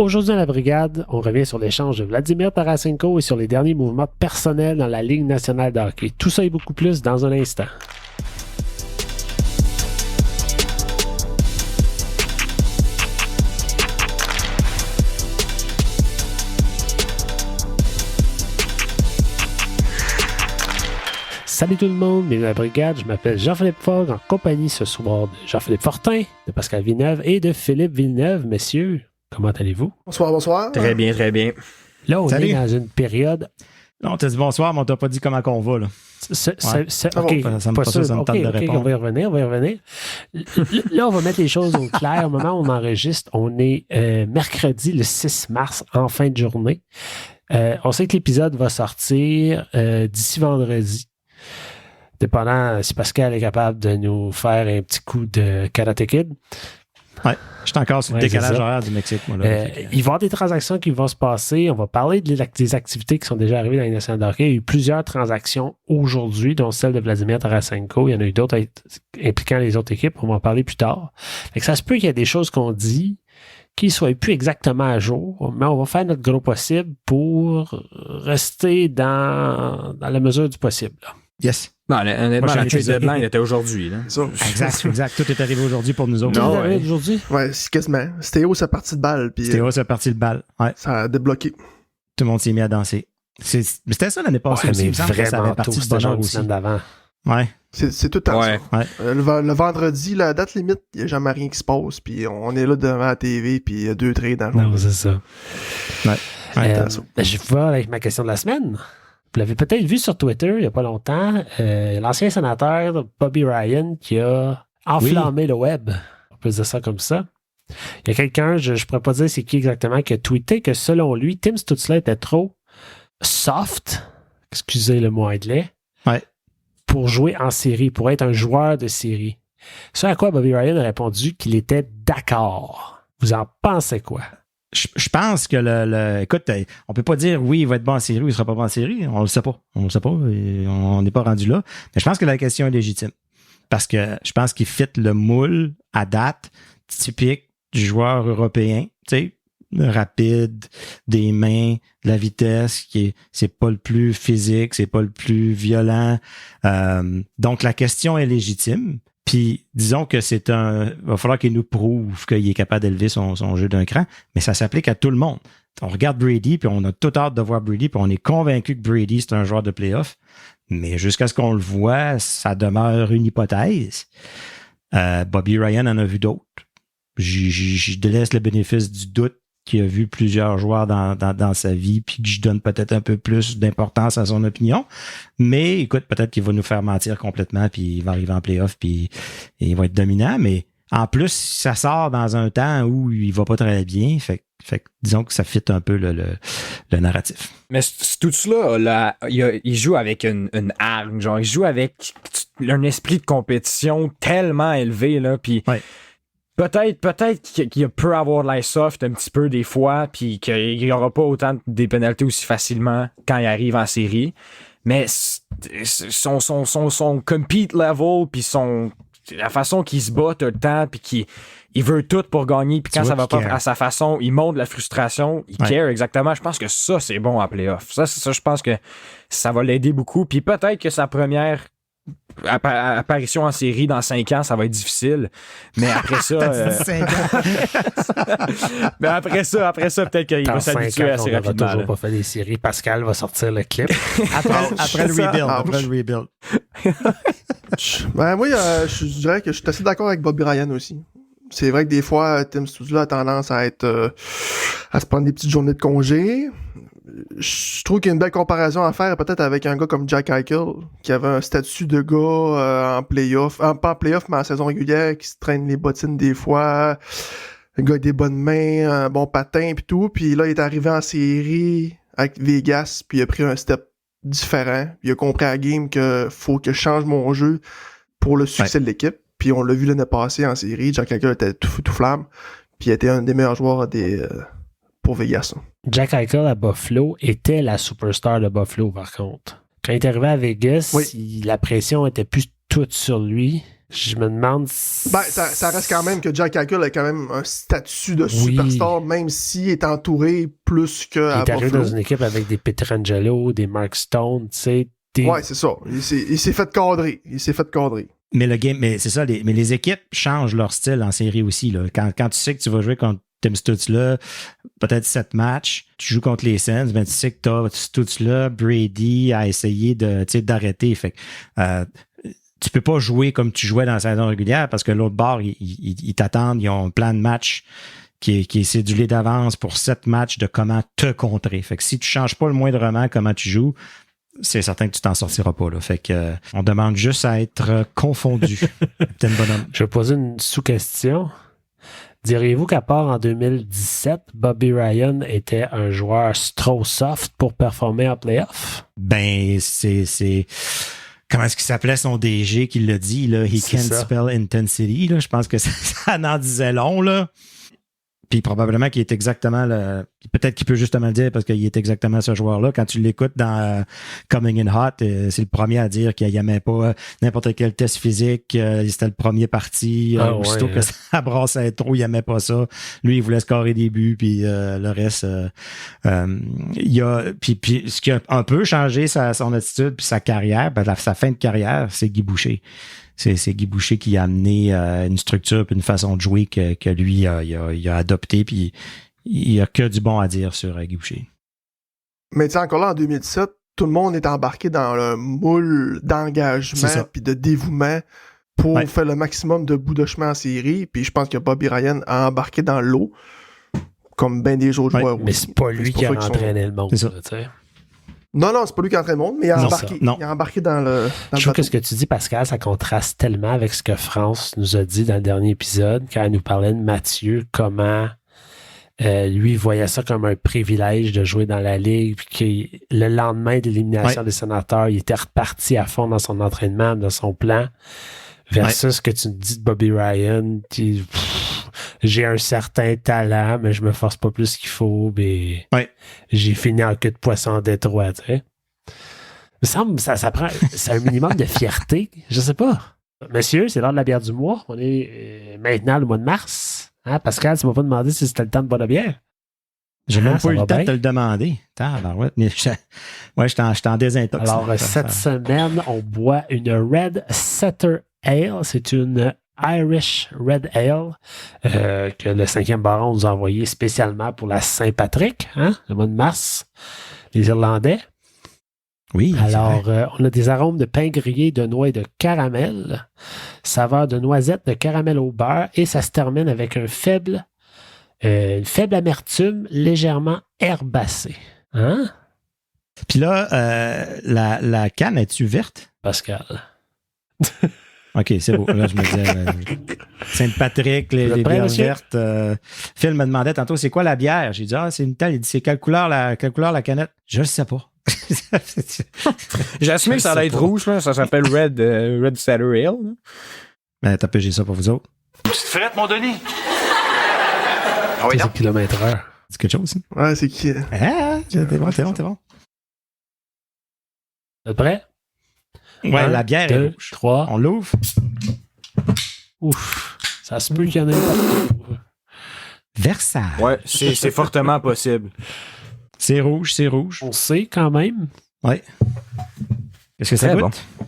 Aujourd'hui, à la brigade, on revient sur l'échange de Vladimir Tarasenko et sur les derniers mouvements personnels dans la Ligue nationale de hockey. Tout ça et beaucoup plus dans un instant. Salut tout le monde, bienvenue à la brigade, je m'appelle Jean-Philippe Fogg, en compagnie ce soir de Jean-Philippe Fortin, de Pascal Villeneuve et de Philippe Villeneuve. Messieurs, comment allez-vous? Bonsoir, bonsoir. Très bien, très bien. Là, on est dans une période... Non, on t'a dit bonsoir, mais on t'a pas dit comment qu'on va, là. OK, ça me tente de répondre. on va y revenir. Là, on va mettre les choses au clair. Au moment où on enregistre, on est mercredi, le 6 mars, en fin de journée. On sait que l'épisode va sortir d'ici vendredi. Dépendant si Pascal est capable de nous faire un petit coup de Karate Kid. Ouais, je suis encore sur le décalage horaire du Mexique, moi. Là. Il va y avoir des transactions qui vont se passer. On va parler des activités qui sont déjà arrivées dans les nationales de hockey. Il y a eu plusieurs transactions aujourd'hui, dont celle de Vladimir Tarasenko. Il y en a eu d'autres impliquant les autres équipes. On va en parler plus tard. Fait que ça se peut qu'il y ait des choses qu'on dit qui ne soient plus exactement à jour, mais on va faire notre gros possible pour rester dans la mesure du possible. Là. Yes. Non, honnêtement, la trade deadline était aujourd'hui. Là. Exact. Tout est arrivé aujourd'hui pour nous autres. Tout est arrivé aujourd'hui? Ouais, c'est quasiment. Stéo, sa partie de balle. Stéo, sa partie de balle. Ouais. Ça a débloqué. Tout le monde s'est mis à danser. Mais c'était ça l'année passée aussi. Il me semble que ça avait parti de bonheur aussi. D'avant. Ouais. C'est tout le temps ça. Ouais. Le vendredi, la date limite, il n'y a jamais rien qui se passe. Puis on est là devant la TV, puis il y a 2 trades dans le jour. Non, c'est ça. Ouais. Je vais avec ma question de la semaine. Vous l'avez peut-être vu sur Twitter il n'y a pas longtemps, l'ancien sénateur Bobby Ryan qui a enflammé le web. On peut dire ça comme ça. Il y a quelqu'un, je ne pourrais pas dire c'est qui exactement, qui a tweeté que selon lui, Tim Stutzla était trop soft, excusez le mot anglais, pour jouer en série, pour être un joueur de série. Ce à quoi Bobby Ryan a répondu qu'il était d'accord. Vous en pensez quoi? Je pense que écoute, on peut pas dire oui, il va être bon en série ou il sera pas bon en série. On le sait pas. On n'est pas rendu là. Mais je pense que la question est légitime. Parce que je pense qu'il fit le moule à date typique du joueur européen. Tu sais, rapide, des mains, de la vitesse, c'est pas le plus physique, c'est pas le plus violent. Donc la question est légitime. Puis, disons que va falloir qu'il nous prouve qu'il est capable d'élever son jeu d'un cran, mais ça s'applique à tout le monde. On regarde Brady, puis on a tout hâte de voir Brady, puis on est convaincu que Brady, c'est un joueur de playoff. Mais jusqu'à ce qu'on le voit, ça demeure une hypothèse. Bobby Ryan en a vu d'autres. Je délaisse le bénéfice du doute qu'il a vu plusieurs joueurs dans sa vie, puis que je donne peut-être un peu plus d'importance à son opinion. Mais écoute, peut-être qu'il va nous faire mentir complètement, puis il va arriver en playoff, puis il va être dominant. Mais en plus, ça sort dans un temps où il va pas très bien. Fait que disons que ça fit un peu le narratif. Mais tout cela, il joue avec une arme, genre il joue avec un esprit de compétition tellement élevé, là, puis... Ouais. Peut-être qu'il peut avoir de l'air soft un petit peu des fois, puis qu'il n'y aura pas autant des pénalités aussi facilement quand il arrive en série. Mais son compete level, puis la façon qu'il se bat tout le temps, puis qu'il veut tout pour gagner, puis quand ça va pas à sa façon, il montre la frustration, il care exactement. Je pense que ça, c'est bon en playoff. Ça, je pense que ça va l'aider beaucoup. Puis peut-être que sa première apparition en série dans 5 ans, ça va être difficile. Mais après ça... 5 ans. mais après ça, peut-être qu'il va s'habituer assez rapidement. On n'a toujours pas fait des séries. Pascal va sortir le clip. Après le rebuild. Moi, je dirais que je suis assez d'accord avec Bobby Ryan aussi. C'est vrai que des fois, Tim Stutzla a tendance à se prendre des petites journées de congé. Je trouve qu'il y a une belle comparaison à faire peut-être avec un gars comme Jack Eichel, qui avait un statut de gars en playoff, pas en playoff, mais en saison régulière, qui se traîne les bottines des fois, un gars avec des bonnes mains, un bon patin pis tout, puis là, il est arrivé en série avec Vegas, puis il a pris un step différent. Il a compris à la game que faut que je change mon jeu pour le succès de l'équipe, puis on l'a vu l'année passée en série, Jack Eichel était tout flamme, puis il était un des meilleurs joueurs pour Vegas. Jack Eichel à Buffalo était la superstar de Buffalo, par contre. Quand il est arrivé à Vegas, la pression était plus toute sur lui. Je me demande Ben, ça reste quand même que Jack Eichel a quand même un statut de superstar, même s'il est entouré plus que il est arrivé Buffalo. dans une équipe avec des Pietrangelo, des Mark Stone, tu sais. Ouais, c'est ça. Il s'est fait cadrer. Mais c'est ça, mais les équipes changent leur style en série aussi. Là. Quand tu sais que tu vas jouer contre Tim Stützle, peut-être 7 matchs, tu joues contre les Sens, ben tu sais que t'as Stützle, Brady a essayé d'arrêter. Fait que tu peux pas jouer comme tu jouais dans la saison régulière parce que l'autre bord, ils t'attendent, ils ont un plan de match qui est cédulé d'avance pour 7 matchs de comment te contrer. Fait que si tu changes pas le moindrement comment tu joues, c'est certain que tu t'en sortiras pas. Là. Fait que on demande juste à être confondu. Capitaine Bonhomme. Je vais poser une sous-question. Diriez-vous qu'à part en 2017, Bobby Ryan était un joueur trop soft pour performer en playoff? Ben, c'est comment est-ce qu'il s'appelait son DG qui l'a dit, là? He can't spell intensity, là. Je pense que ça en disait long, là. Puis probablement qu'il est exactement peut-être qu'il peut justement le dire parce qu'il est exactement ce joueur-là. Quand tu l'écoutes dans Coming in Hot, c'est le premier à dire qu'il n'aimait pas n'importe quel test physique. C'était le premier parti. Aussitôt que ça brassait trop, il n'aimait pas ça. Lui, il voulait scorer des buts, puis le reste. Il y a puis ce qui a un peu changé son attitude puis sa carrière, sa fin de carrière, c'est Guy Boucher. C'est Guy Boucher qui a amené une structure et une façon de jouer que lui il a adopté, puis il n'y a que du bon à dire sur Guy Boucher. Mais tu sais, encore là, en 2017, tout le monde est embarqué dans le moule d'engagement puis de dévouement pour faire le maximum de bouts de chemin en série, puis je pense que Bobby Ryan a embarqué dans l'eau, comme bien des autres joueurs. Mais c'est pas lui qui a entraîné le monde. C'est ça. Non, c'est pas lui qui entraîne le monde, mais il a embarqué dans le je trouve que ce que tu dis, Pascal, ça contraste tellement avec ce que France nous a dit dans le dernier épisode, quand elle nous parlait de Mathieu, comment lui voyait ça comme un privilège de jouer dans la Ligue, puis que le lendemain de l'élimination des Sénateurs, il était reparti à fond dans son entraînement, dans son plan, versus ce que tu dis de Bobby Ryan, qui... j'ai un certain talent, mais je me force pas plus qu'il faut. Mais j'ai fini en queue de poisson en Détroit. Tu sais. Il me semble ça prend. C'est un minimum de fierté. Je sais pas. Monsieur, c'est l'heure de la bière du mois. On est maintenant le mois de mars. Hein, Pascal, tu m'as pas demandé si c'était le temps de boire la bière. J'ai même pas eu le temps de te le demander. J'étais en désintox. Alors, cette semaine, on boit une Red Setter Ale. C'est une Irish Red Ale que le 5e baron nous a envoyé spécialement pour la Saint-Patrick, le mois de mars, les Irlandais. Oui. Alors, on a des arômes de pain grillé, de noix et de caramel, saveur de noisette, de caramel au beurre, et ça se termine avec une faible amertume légèrement herbacée. Hein? Puis là, la canne, es-tu verte? Pascal. OK, c'est beau. Là, je me disais, Saint-Patrick, les bières vertes. Phil me demandait tantôt, c'est quoi la bière? J'ai dit, c'est une telle. Il dit, c'est quelle couleur la canette? Je le sais pas. J'ai assumé que ça allait être rouge, là. Ça s'appelle Red Setter Ale. Ben, j'ai ça pour vous autres. Petite frette, mon Denis. Ah oui, c'est km/h. C'est quelque chose, hein? Ouais, c'est qui? T'es bon. T'es prêt? Ouais, la bière est rouge. 3. On l'ouvre. Ouf. Ça se peut qu'il y en ait pas. Versailles. Ouais, c'est fortement possible. C'est rouge. On sait quand même. Ouais. Est-ce que ça goûte? Bon.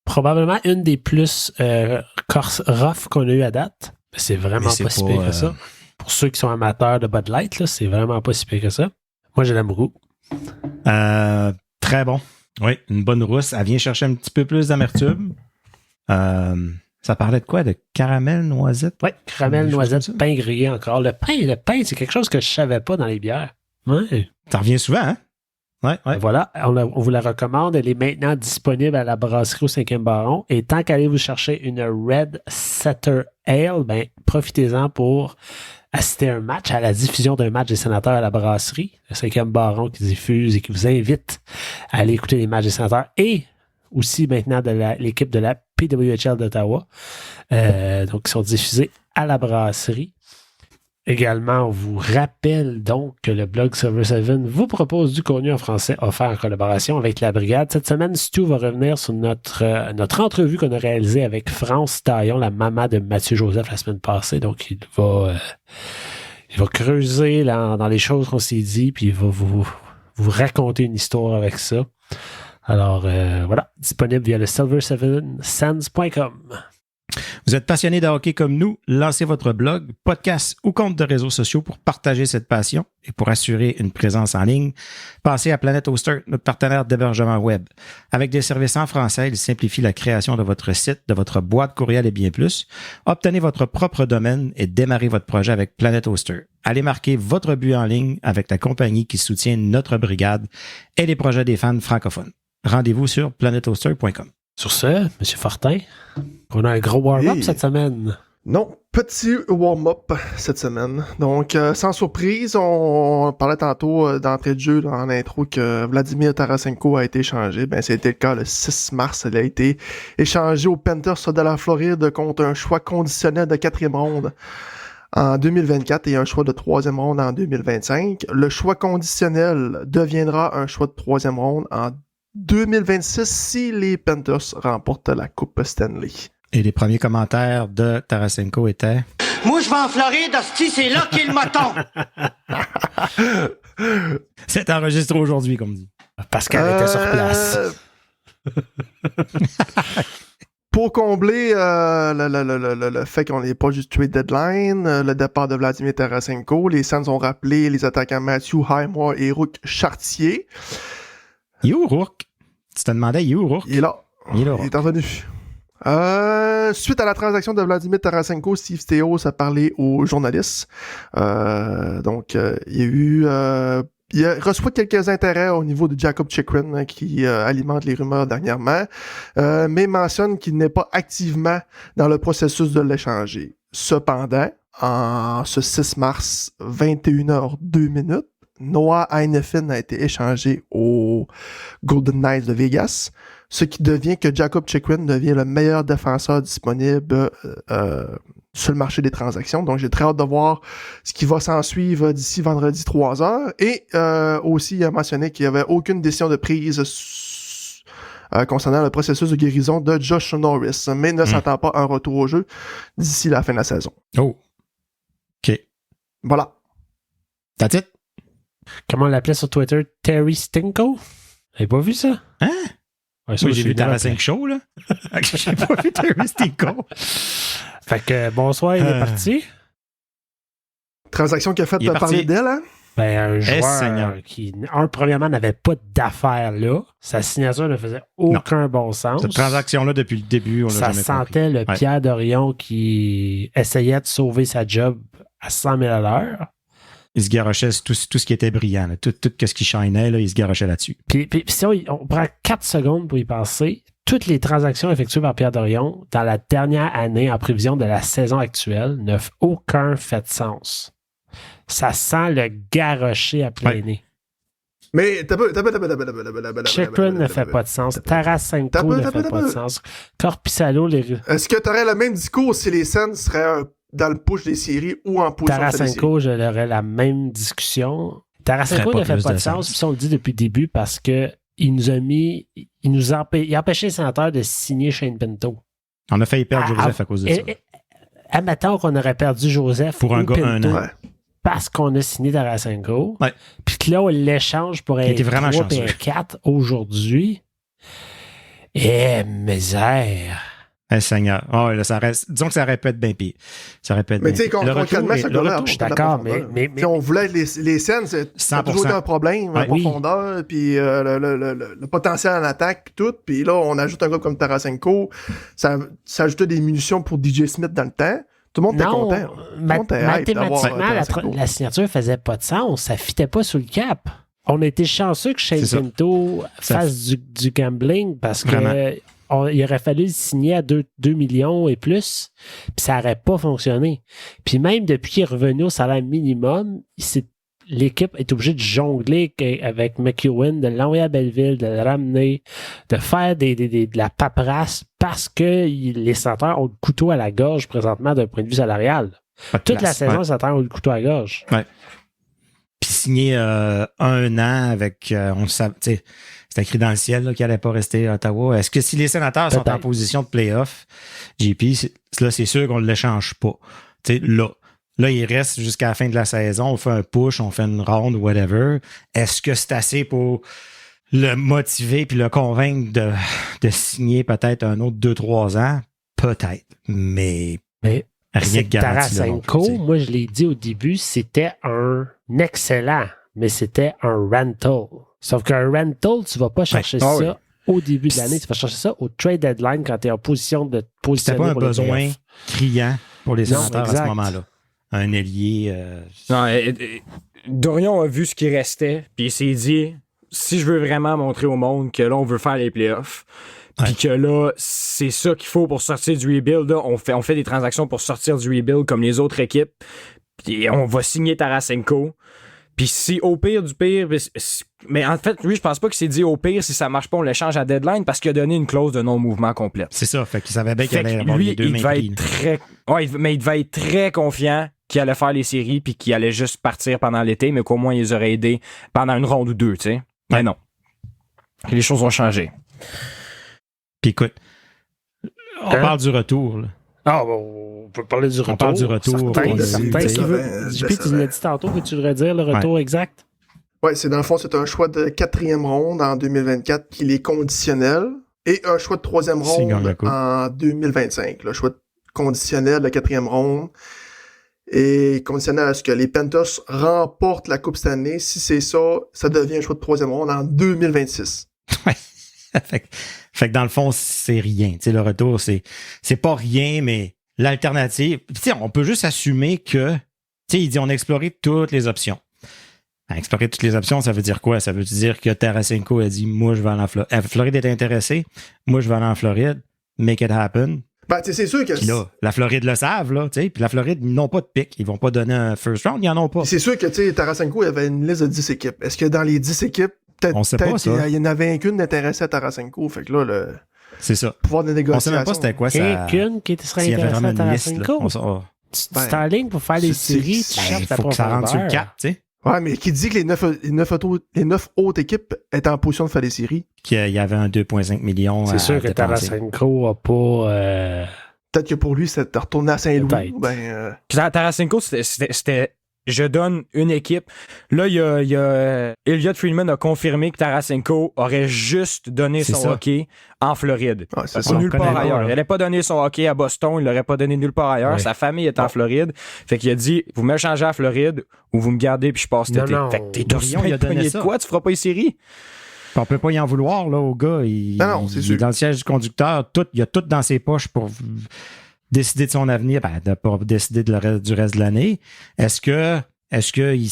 Probablement une des plus rough qu'on a eu à date. C'est vraiment pas si pire que ça. Pour ceux qui sont amateurs de Bud Light, là, c'est vraiment pas si pire que ça. Moi, je l'aime beaucoup. Très bon. Oui, une bonne rousse. Elle vient chercher un petit peu plus d'amertume. Ça parlait de quoi? De caramel, noisette? Oui, caramel, noisette, pain grillé encore. Le pain, c'est quelque chose que je savais pas dans les bières. Ouais. Ça revient souvent, hein? Ouais. Voilà, on vous la recommande. Elle est maintenant disponible à la brasserie au 5e baron. Et tant qu'allez vous chercher une Red Setter Ale, profitez-en pour assister à un match, à la diffusion d'un match des Sénateurs à la brasserie, le 5e baron qui diffuse et qui vous invite à aller écouter les matchs des Sénateurs et aussi maintenant de l'équipe de la PWHL d'Ottawa. Donc, ils sont diffusés à la brasserie. Également, on vous rappelle donc que le blog Silver 7 vous propose du contenu en français offert en collaboration avec la Brigade. Cette semaine, Stu va revenir sur notre entrevue qu'on a réalisée avec France Taillon, la maman de Mathieu Joseph la semaine passée. Donc, il va creuser dans les choses qu'on s'est dit, puis il va vous raconter une histoire avec ça. Alors, voilà, disponible via le silver7sands.com. Vous êtes passionné de hockey comme nous? Lancez votre blog, podcast ou compte de réseaux sociaux pour partager cette passion et pour assurer une présence en ligne. Pensez à Planet Hoster, notre partenaire d'hébergement web. Avec des services en français, il simplifie la création de votre site, de votre boîte courriel et bien plus. Obtenez votre propre domaine et démarrez votre projet avec Planet Hoster. Allez marquer votre but en ligne avec la compagnie qui soutient notre brigade et les projets des fans francophones. Rendez-vous sur planethoster.com. Sur ce, M. Fortin, on a un gros warm-up cette semaine. Non, petit warm-up cette semaine. Donc, sans surprise, on parlait tantôt d'entrée de jeu là, en intro que Vladimir Tarasenko a été échangé. Ben, c'était le cas le 6 mars. Il a été échangé aux Panthers de la Floride contre un choix conditionnel de 4e ronde en 2024 et un choix de 3e ronde en 2025. Le choix conditionnel deviendra un choix de 3e ronde en 2026 si les Panthers remportent la Coupe Stanley. Et les premiers commentaires de Tarasenko étaient... Moi, je vais en Floride, hostie, c'est là qu'est le moton! C'est enregistré aujourd'hui, comme dit. Pascal était sur place. Pour combler le fait qu'on n'ait pas juste trade deadline, le départ de Vladimir Tarasenko, les Sens ont rappelé les attaquants Matthew Highmore et Rook Chartier. You, Rourke. Tu te demandais, You, Rourke? Il est là. Il est revenu. Suite à la transaction de Vladimir Tarasenko, Steve Stéos a parlé aux journalistes. Donc, il reçoit quelques intérêts au niveau de Jacob Chychrun qui alimente les rumeurs dernièrement, mais mentionne qu'il n'est pas activement dans le processus de l'échanger. Cependant, en ce 6 mars, 21h02, Noah Heinefin a été échangé aux Golden Knights de Vegas, ce qui devient que Jacob Chychrun devient le meilleur défenseur disponible sur le marché des transactions. Donc, j'ai très hâte de voir ce qui va s'en suivre d'ici vendredi 3h. Et aussi, il a mentionné qu'il n'y avait aucune décision de prise concernant le processus de guérison de Josh Norris, mais ne s'attend pas à un retour au jeu d'ici la fin de la saison. Oh. OK. Voilà. That's it? Comment on l'appelait sur Twitter? Terry Stinko? T'avais pas vu ça? Hein? Ouais, oui, j'ai vu Tarasenko Show, là. J'ai pas vu Terry Stinko. Fait que bonsoir, il est parti. Transaction qui a fait parler d'elle, hein? Ben, un joueur qui, premièrement, n'avait pas d'affaires là. Sa signature ne faisait aucun bon sens. Cette transaction-là, depuis le début, on l'a jamais sentait compris. Le Pierre Dorion qui essayait de sauver sa job à 100 000 à l'heure. Il se garochait tout ce qui était brillant. Là. Tout ce qui shinait, là, il se garochait là-dessus. Puis si on prend 4 secondes pour y penser, toutes les transactions effectuées par Pierre Dorion dans la dernière année en prévision de la saison actuelle n'ont aucun fait de sens. Ça sent le garrocher à plein nez. Mais Chychrun ne fait pas de sens. Tarasenko ne fait pas de sens. Korpisalo... Est-ce que tu aurais le même discours si les Sens seraient dans le push des séries ou en position Tarasenko, je l'aurais la même discussion. Tarasenko ne fait pas de sens, puis ça on le dit depuis le début, parce que il a empêché les sénateurs de signer Shane Pinto. On a failli perdre Joseph à cause de ça. Admettons qu'on aurait perdu Joseph pour un gars Pinto, un an. parce qu'on a signé Tarasenko. Ouais. Puis que là, on l'échange pour être 3 et 4 aujourd'hui. Misère. Seigneur. Oh, là, disons que ça aurait pu être bien pire. Ça aurait pu être mais tu sais, concrètement, je suis d'accord, mais on voulait les scènes, c'est toujours un problème, la profondeur, puis le potentiel en attaque, puis tout. Puis là, on ajoute un gars comme Tarasenko. Ça ajoutait des munitions pour DJ Smith dans le temps. Tout le monde était content. Mathématiquement, la signature faisait pas de sens. Ça fitait pas sous le cap. On a été chanceux que Shane Pinto fasse du gambling parce que il aurait fallu le signer à 2 millions et plus, puis ça n'aurait pas fonctionné. Puis même depuis qu'il est revenu au salaire minimum, l'équipe est obligée de jongler avec McEwen, de l'envoyer à Belleville, de le ramener, de faire de la paperasse parce que les sénateurs ont le couteau à la gorge présentement d'un point de vue salarial. Toute la saison, ça tend le couteau à gorge. Ouais. Puis signer 1 an avec, on savait, tu sais, c'était écrit dans le ciel qu'il n'allait pas rester à Ottawa. Est-ce que si les sénateurs sont en position de playoff, JP, là, c'est sûr qu'on ne l'échange pas. Tu sais, là, il reste jusqu'à la fin de la saison. On fait un push, on fait une ronde, whatever. Est-ce que c'est assez pour le motiver puis le convaincre de signer peut-être un autre 2-3 ans? Peut-être. Mais rien de garanti. Tarasenko, moi, je l'ai dit au début, c'était un excellent, mais c'était un rental. Sauf qu'un rental, tu vas pas chercher ça au début de l'année. Tu vas chercher ça au trade deadline quand tu es en position de positionner. C'était pas un besoin criant pour les sénateurs à ce moment-là. Un ailier. Non, Dorion a vu ce qui restait, puis il s'est dit, si je veux vraiment montrer au monde que là, on veut faire les playoffs, puis que là, c'est ça qu'il faut pour sortir du rebuild, là, on fait des transactions pour sortir du rebuild comme les autres équipes, puis on va signer Tarasenko. Puis si au pire du pire, mais en fait, lui, je pense pas qu'il s'est dit au pire, si ça marche pas, on l'échange à deadline parce qu'il a donné une clause de non-mouvement complète. C'est ça, fait qu'il savait bien qu'il allait avoir lui, les deux mains prises. Mais il devait être très confiant qu'il allait faire les séries puis qu'il allait juste partir pendant l'été, mais qu'au moins, ils auraient aidé pendant une ronde ou deux, tu sais. Mais non. Les choses ont changé. Puis écoute, on parle du retour, là. Ah, bon, on peut parler du retour. On parle du retour. JP, tu l'as dit tantôt, mais tu voudrais dire le retour exact? Oui, c'est dans le fond, c'est un choix de 4e ronde en 2024 qui est conditionnel et un choix de 3e ronde en 2025. Le choix conditionnel de 4e ronde est conditionnel à ce que les Panthers remportent la Coupe cette année. Si c'est ça, ça devient un choix de 3e ronde en 2026. Ouais. Fait que dans le fond, c'est rien. Tu sais, le retour, c'est pas rien, mais l'alternative, tu sais, on peut juste assumer que, tu sais, il dit on a exploré toutes les options. Explorer toutes les options, ça veut dire quoi? Ça veut dire que Tarasenko a dit, moi, je vais aller en Floride. Floride est intéressée, moi, je vais aller en Floride, make it happen. Ben, tu sais, c'est sûr que... Puis là, la Floride le savent, là, tu sais, puis la Floride, ils n'ont pas de pick. Ils vont pas donner un first round, ils en ont pas. C'est sûr que, tu sais, Tarasenko, il y avait une liste de 10 équipes. Est-ce que dans les 10 équipes, peut-être il y en avait qu'une d'intéressée à Tarasenko. Fait que là, c'est ça. Pouvoir de négociation. On sait même pas c'était quoi ça. Qu'une qui serait intéressée à Tarasenko. Tu t'enlignes pour faire les séries, tu cherches ta profondeur. Il faut que ça rentre sur le 4, tu sais. Ouais, mais qui dit que les 9 autres équipes étaient en position de faire les séries? Qu'il y avait un 2,5 millions. C'est sûr que Tarasenko n'a pas... Peut-être que pour lui, c'était de retourner à Saint-Louis. Tarasenko, c'était je donne une équipe. Là, il y a Elliot Friedman a confirmé que Tarasenko aurait juste donné son hockey en Floride. Ah, c'est ça. Nulle part ailleurs. Il n'allait pas donner son hockey à Boston, il l'aurait pas donné nulle part ailleurs. Ouais. Sa famille est en Floride. Fait qu'il a dit, vous m'échangez à Floride ou vous me gardez puis je passe cet été. Fait que t'es Dorion, il a donné de quoi? Tu feras pas les séries? On peut pas y en vouloir, là, au gars. Il est dans le siège du conducteur. Il a tout dans ses poches pour décider de son avenir, pour décider du reste de l'année. Est-ce qu'il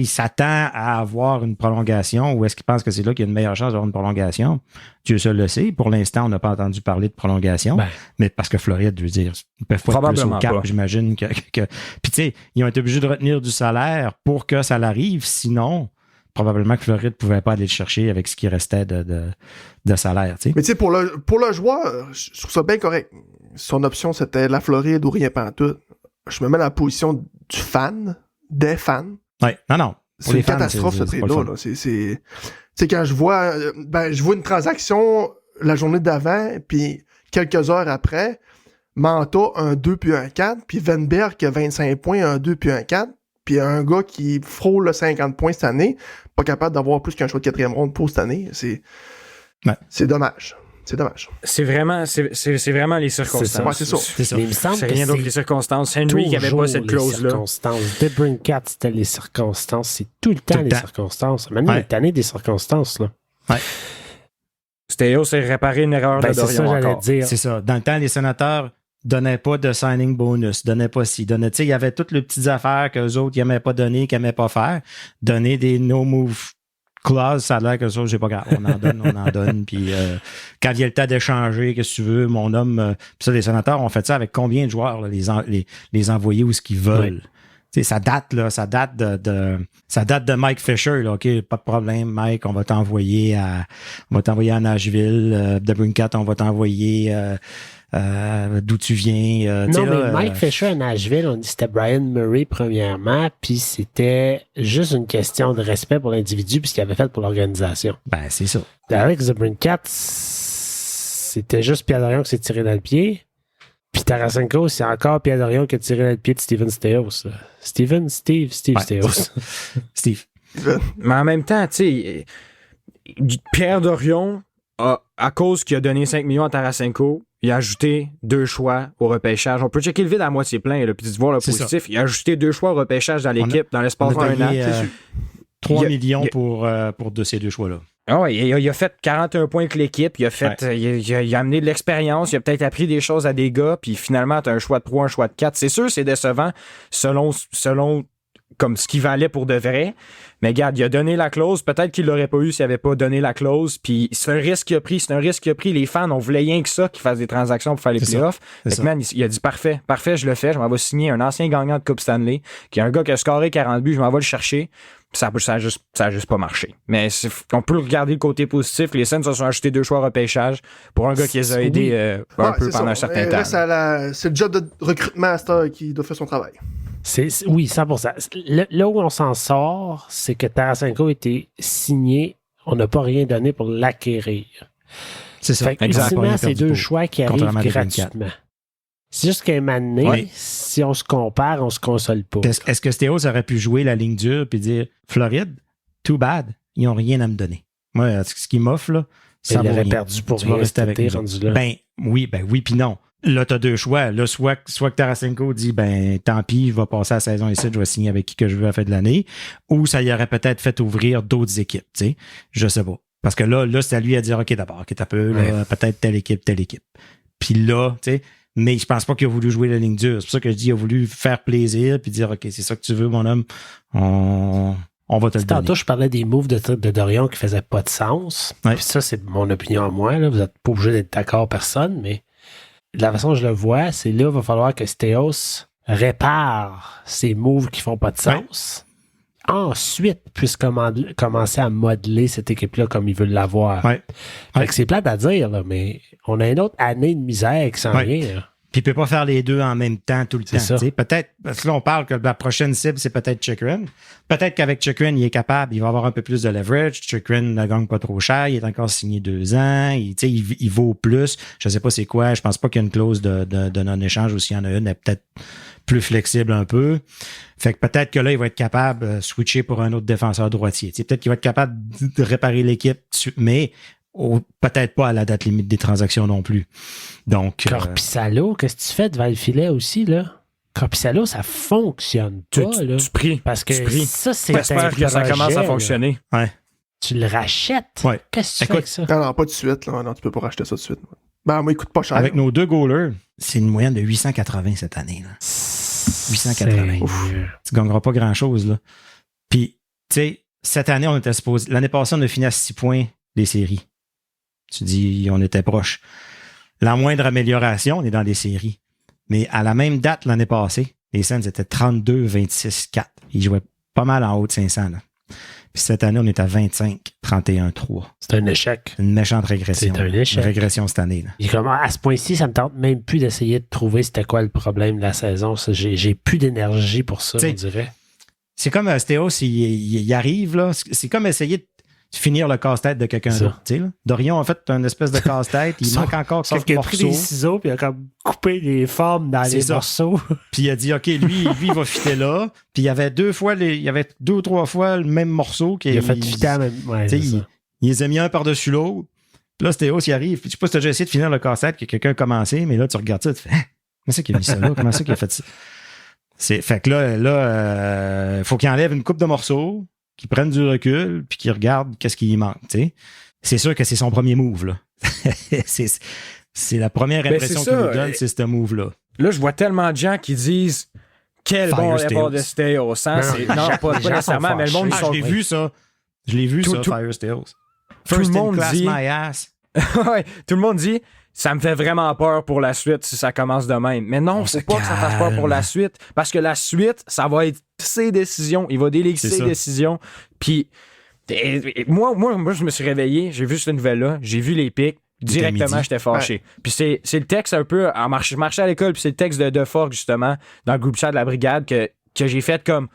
s'attend à avoir une prolongation ou est-ce qu'il pense que c'est là qu'il y a une meilleure chance d'avoir une prolongation? Dieu seul le sait. Pour l'instant, on n'a pas entendu parler de prolongation. Mais parce que Floride, je veux dire, ils peuvent pas être plus au cap, j'imagine que... Puis tu sais, ils ont été obligés de retenir du salaire pour que ça l'arrive. Sinon, probablement que Floride ne pouvait pas aller le chercher avec ce qui restait de salaire. T'sais. Mais tu sais, pour le joueur, je trouve ça bien correct. Son option, c'était la Floride ou rien pantoute. Je me mets dans la position du fan, des fans. Oui, non. C'est une catastrophe, ce trade-là. Là. C'est quand je vois une transaction la journée d'avant, puis quelques heures après, Manta, un 2 puis un 4, puis Venberg qui a 25 points, un 2 puis un 4, puis un gars qui frôle le 50 points cette année, pas capable d'avoir plus qu'un choix de 4e ronde pour cette année. C'est dommage. C'est dommage. C'est vraiment les circonstances. C'est ça. Mais il me semble c'est rien d'autre que les circonstances. Henry qui n'avait pas cette clause-là. DeBrincat, c'était les circonstances. C'est tout le temps les circonstances. Maintenant, il est tanné des circonstances. Là. Ouais. Stéo s'est réparé une erreur de Dorion. C'est ça, j'allais dire. C'est ça. Dans le temps, les sénateurs donnaient pas de signing bonus, donnaient pas ci, donnaient... Tu sais, il y avait toutes les petites affaires qu'eux autres, ils n'aimaient pas donner, qu'ils n'aimaient pas faire. Donner des no-move clause, ça a l'air que ça, j'ai pas grave. On en donne. Puis quand il y a le temps d'échanger, qu'est-ce que tu veux, mon homme. Puis ça, les sénateurs ont fait ça avec combien de joueurs, là, les envoyer où ce qu'ils veulent. Tu sais, ça date de Mike Fisher, là. OK, pas de problème, Mike, on va t'envoyer à Nashville. DeBrincat, on va t'envoyer d'où tu viens. Non, mais Mike Fisher à Nashville, on dit que c'était Brian Murray premièrement, puis c'était juste une question de respect pour l'individu puis ce qu'il avait fait pour l'organisation. Ben, c'est ça. Avec ZaBrincat, c'était juste Pierre Dorion qui s'est tiré dans le pied. Puis Tarasenko, c'est encore Pierre Dorion qui a tiré dans le pied de Steven Stamkos. Steve Stamkos. Steve. Mais en même temps, tu sais, Pierre Dorion, à cause qu'il a donné 5 millions à Tarasenko, il a ajouté 2 choix au repêchage. On peut checker le vide à moitié plein, là, puis voir le positif. Il a ajouté 2 choix au repêchage dans l'équipe dans l'espace d'un an. 3 millions pour ces 2 choix-là. Ah ouais, il a fait 41 points avec l'équipe, il a amené de l'expérience, il a peut-être appris des choses à des gars, puis finalement, tu as un choix de 3, un choix de 4. C'est sûr, c'est décevant selon comme ce qu'il valait pour de vrai. Mais regarde, il a donné la clause. Peut-être qu'il l'aurait pas eu s'il n'avait pas donné la clause. Puis c'est un risque qu'il a pris. Les fans, on voulait rien que ça, qu'il fasse des transactions pour faire les playoffs. Fait que man, il a dit parfait, je le fais. Je m'en vais signer un ancien gagnant de Coupe Stanley, qui est un gars qui a scoré 40 buts. Je m'en vais le chercher. Ça a juste pas marché. Mais on peut regarder le côté positif. Les Sens se sont achetés 2 choix repêchage pour un gars qui les a aidés un peu pendant un certain temps. C'est le job de recrutement à Star qui doit faire son travail. Oui, 100%. Là où on s'en sort, c'est que Tarasenko a été signé. On n'a pas rien donné pour l'acquérir. C'est ça. Exactement, c'est 2 choix qui arrivent gratuitement. C'est juste qu'à un moment donné, si on se compare, on se console pas. Est-ce que Stéos aurait pu jouer la ligne dure et dire Floride, too bad, ils n'ont rien à me donner. Moi, ce qu'ils m'offrent, là, ça il aurait perdu pour rien rester avec nous. rendu là. Ben oui, puis non. Là, tu as 2 choix. Là, soit que Tarasenko dit tant pis, je vais passer la saison ici, je vais signer avec qui que je veux à la fin de l'année, ou ça y aurait peut-être fait ouvrir d'autres équipes, tu sais. Je sais pas. Parce que là, c'est à lui à dire OK, d'abord, OK, t'as peu, là, peut-être telle équipe. Puis là, tu sais, mais je pense pas qu'il a voulu jouer la ligne dure. C'est pour ça que je dis qu'il a voulu faire plaisir puis dire OK, c'est ça que tu veux, mon homme. On va te le donner. Tantôt, je parlais des moves de Dorion qui faisaient pas de sens. Puis ça, c'est mon opinion à moi. Là. Vous n'êtes pas obligé d'être d'accord, personne, mais de la façon dont je le vois, c'est là qu'il va falloir que Stéos répare ces moves qui font pas de sens. Ensuite, puisse commencer à modeler cette équipe-là comme il veut l'avoir. Fait que c'est plate à dire, là, mais on a une autre année de misère qui s'en vient. Là. Puis il peut pas faire les deux en même temps tout le temps. Ça. Peut-être, parce que là, on parle que la prochaine cible, c'est peut-être Chychrun. Peut-être qu'avec Chychrun, il est capable, il va avoir un peu plus de leverage. Chychrun ne gagne pas trop cher, il est encore signé 2 ans, il vaut plus. Je sais pas c'est quoi, je pense pas qu'il y a une clause de non-échange ou s'il y en a une, elle est peut-être plus flexible un peu. Fait que peut-être que là, il va être capable de switcher pour un autre défenseur droitier. Peut-être qu'il va être capable de réparer l'équipe, mais peut-être pas à la date limite des transactions non plus. Donc, Korpisalo, qu'est-ce que tu fais devant le filet aussi, là? Korpisalo, ça fonctionne pas, là. Tu pries. Parce que ça, c'est j'espère que ça commence à fonctionner. Ouais. Tu le rachètes? Ouais. Qu'est-ce que tu fais avec ça? Non, pas de suite, là. Non, tu peux pas racheter ça de suite. Ben, moi, il coûte pas cher. Avec nos 2 goalers, c'est une moyenne de 880 cette année, là. 880. Tu gagneras pas grand-chose, là. Puis, tu sais, cette année, on était supposé... L'année passée, on a fini à 6 points des séries. Tu dis, on était proche. La moindre amélioration, on est dans les séries. Mais à la même date l'année passée, les Sens étaient 32-26-4. Ils jouaient pas mal en haut de 500. Là. Puis cette année, on est à 25-31-3. C'est un échec. Une méchante régression. C'est un échec. Une régression cette année. Là. Et comment, à ce point-ci, ça me tente même plus d'essayer de trouver c'était quoi le problème de la saison. J'ai plus d'énergie pour ça, on dirait. C'est comme Stéos, il arrive, là. C'est comme essayer de finir le casse-tête de quelqu'un d'autre. Dorion a fait une espèce de casse-tête. Il manque encore quelques morceaux. Il a pris des ciseaux puis il a comme coupé les formes dans les morceaux. Puis il a dit, OK, lui il va fitter là. Puis il y avait 2 ou 3 fois le même morceau. Il a fait fitter la même... il les a mis un par-dessus l'autre. Puis là, Stéos, il arrive. Puis je sais pas si tu as déjà essayé de finir le casse-tête que quelqu'un a commencé, mais là, tu regardes ça, tu fais, comment c'est qu'il a mis ça là? Comment c'est qu'il a fait ça? Fait que là, faut qu'il enlève une coupe de morceaux, qu'il prenne du recul, puis qu'il regarde qu'est-ce qui lui manque, tu sais. C'est sûr que c'est son premier move, là. c'est la première impression qu'il nous donne, c'est ce move-là. Là, je vois tellement de gens qui disent quel bon départ de Stéos. Non, pas nécessairement, mais le monde... je l'ai vu, ça. Je l'ai vu, ça, Fire Stéos. Tout le monde dit... my ass. Ouais, tout le monde dit... Ça me fait vraiment peur pour la suite si ça commence de même. Mais non, c'est pas que ça fasse peur pour la suite. Parce que la suite, ça va être ses décisions. Il va déléguer ses décisions. Puis, moi, je me suis réveillé, j'ai vu cette nouvelle-là, j'ai vu les pics. directement, j'étais fâché. Ouais. Puis c'est le texte un peu, je marchais à l'école, puis c'est le texte de Forge, justement, dans le groupe chat de la brigade, que j'ai fait comme...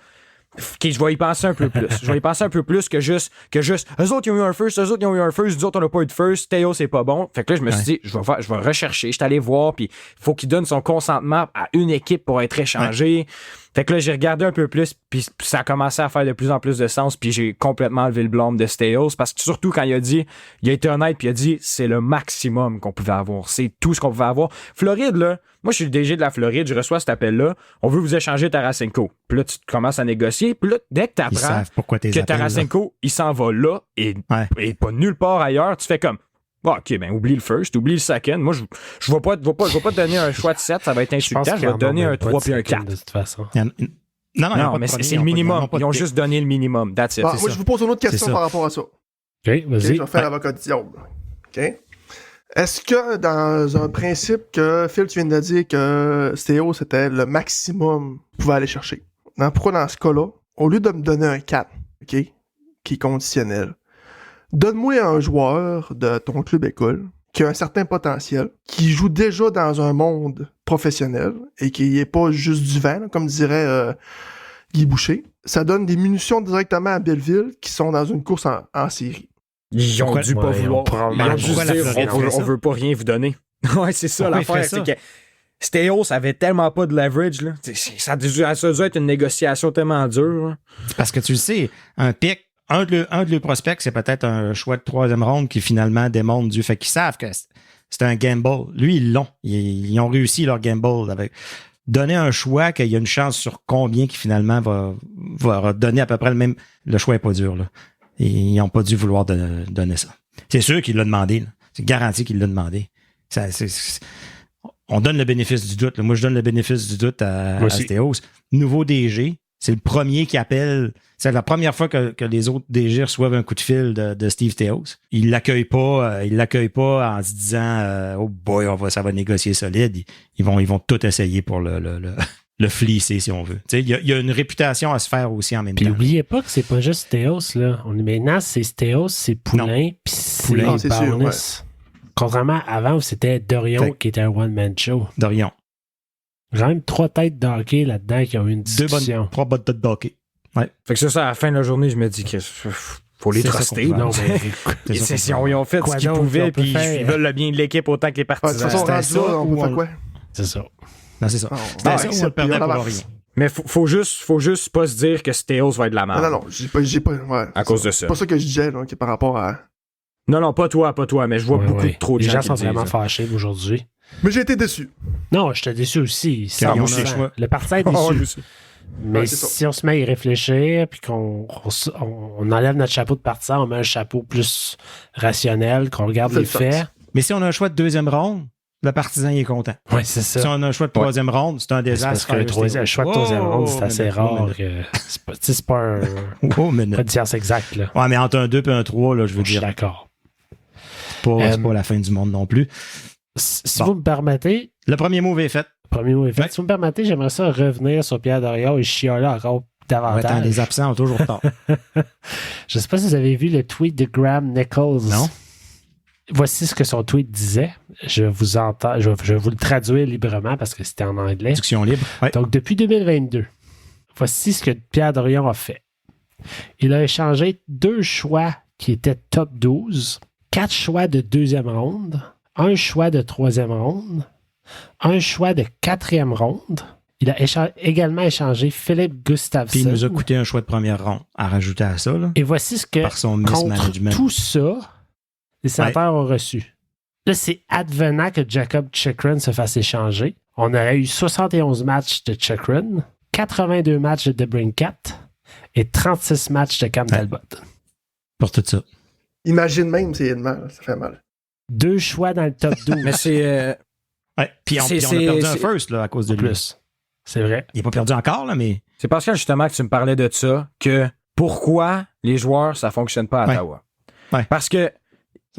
Okay, je vais y penser un peu plus. Je vais y penser un peu plus que juste eux autres, ils ont eu un first, nous autres, on n'a pas eu de first, Théo, c'est pas bon. Fait que là, je me suis dit, je vais rechercher, je suis allé voir, puis il faut qu'il donne son consentement à une équipe pour être échangé. Ouais. Fait que là, j'ai regardé un peu plus, puis ça a commencé à faire de plus en plus de sens, puis j'ai complètement enlevé le blâme de Stéos, parce que surtout quand il a été honnête, puis il a dit, c'est le maximum qu'on pouvait avoir. C'est tout ce qu'on pouvait avoir. Floride, là, moi, je suis le DG de la Floride, je reçois cet appel-là, on veut vous échanger Tarasenko. Puis là, tu commences à négocier, puis là, dès que tu apprends que Tarasenko, il s'en va là, et pas nulle part ailleurs, tu fais comme, OK, ben oublie le first, oublie le second. Moi, je vais pas te donner un choix de 7, ça va être insultant. Je vais te donner un 3 puis un 4. De toute façon. Non, mais c'est le minimum. Ils ont juste donné le minimum. That's it. Moi, je vous pose une autre question par rapport à ça. OK, vas-y. Je vais faire l'avocat du diable. OK? Est-ce que dans un principe que, Phil, tu viens de dire que Stéo, c'était le maximum qu'on pouvait aller chercher? Pourquoi dans ce cas-là, au lieu de me donner un 4, OK, qui est conditionnel, donne-moi un joueur de ton club école qui a un certain potentiel, qui joue déjà dans un monde professionnel et qui n'est pas juste du vent, là, comme dirait Guy Boucher. Ça donne des munitions directement à Belleville qui sont dans une course en série. Ils ont dû pas vouloir. Ils ont juste dit, on veut pas rien vous donner. Ouais, c'est ça l'affaire. C'est que Stéos avait tellement pas de leverage. Là. Ça a dû être une négociation tellement dure. Là. Parce que tu le sais, un pic, un de leurs prospects, c'est peut-être un choix de 3e ronde qui finalement démontre du fait qu'ils savent que c'est un gamble. Lui, ils l'ont. Ils ont réussi leur gamble avec donner un choix qu'il y a une chance sur combien qui finalement va donner à peu près le choix n'est pas dur. Là. Et ils n'ont pas dû vouloir donner ça. C'est sûr qu'il l'a demandé. Là. C'est garanti qu'il l'a demandé. On donne le bénéfice du doute. Là. Moi, je donne le bénéfice du doute à Stéos. Nouveau DG, c'est le premier qui appelle. C'est la première fois que les autres DG reçoivent un coup de fil de Steve Théos. Il l'accueille pas en se disant oh boy, ça va négocier solide. Ils vont tout essayer pour le flisser, si on veut. Il y a une réputation à se faire aussi en même temps. Puis n'oubliez pas que c'est pas juste Théos, là. Maintenant, c'est Stéos, c'est Poulain, puis c'est Barnes. Ouais. Contrairement à avant où c'était Dorion qui était un one-man show. Dorion. J'ai même 3 têtes d'hockey là-dedans qui ont eu une discussion. 3 bonnes têtes d'hockey. Ouais. Fait que ça, à la fin de la journée, je me dis que faut les truster. Non, mais ils ont fait ce qu'ils pouvaient, puis ils veulent le bien de l'équipe autant que les partisans. De toute façon, on peut faire quoi? C'est ça. Non, c'est ça. C'était ça, on le perdait pour rien. Mais faut juste pas se dire que Stéos va être de la merde. Non, j'ai pas ouais, à cause de ça. C'est pas ça que je disais, là, par rapport à... Non, pas toi, mais je vois beaucoup trop de gens. Les gens sont vraiment fâchés aujourd'hui. Mais j'ai été déçu. Non, j'étais déçu aussi. Le parti est déçu. Mais si on se met à y réfléchir, puis qu'on enlève notre chapeau de partisan, on met un chapeau plus rationnel, qu'on regarde les faits. Mais si on a un choix de 2e ronde, le partisan il est content. Oui, c'est ça. Si on a un choix de 3e ronde, c'est un désastre. Parce que le choix de 3e ronde, c'est assez rare. C'est pas une science exacte. Là. Ouais, mais entre un 2 et un 3, là, je veux dire. Je suis d'accord. C'est pas la fin du monde non plus. Si vous me permettez... Le premier move est fait. Si vous me permettez, j'aimerais ça revenir sur Pierre Dorion et chialer encore davantage. Les absents ont toujours tort. Je ne sais pas si vous avez vu le tweet de Graham Nichols. Non. Voici ce que son tweet disait. Je vais vous le traduire librement parce que c'était en anglais. Traduction libre. Ouais. Donc, depuis 2022, voici ce que Pierre Dorion a fait. Il a échangé 2 choix qui étaient top 12, 4 choix de 2e ronde, 1 choix de 3e ronde, 1 choix de 4e ronde. Il a également échangé Philippe Gustafsson. Puis il nous a coûté un choix de 1re ronde à rajouter à ça. Là, et voici ce que, par son contre tout ça, les sénateurs ont reçu. Là, c'est advenant que Jacob Chychrun se fasse échanger. On aurait eu 71 matchs de Chychrun, 82 matchs de DeBrincat et 36 matchs de Cam Talbot. Pour tout ça. Imagine même, c'est mal, ça fait mal. 2 choix dans le top 12. Mais c'est... Puis on a perdu un first là, à cause de lui. C'est vrai. Il n'est pas perdu encore, là, mais... C'est parce que justement que tu me parlais de ça, que pourquoi les joueurs, ça ne fonctionne pas à Ottawa. Ouais. Parce que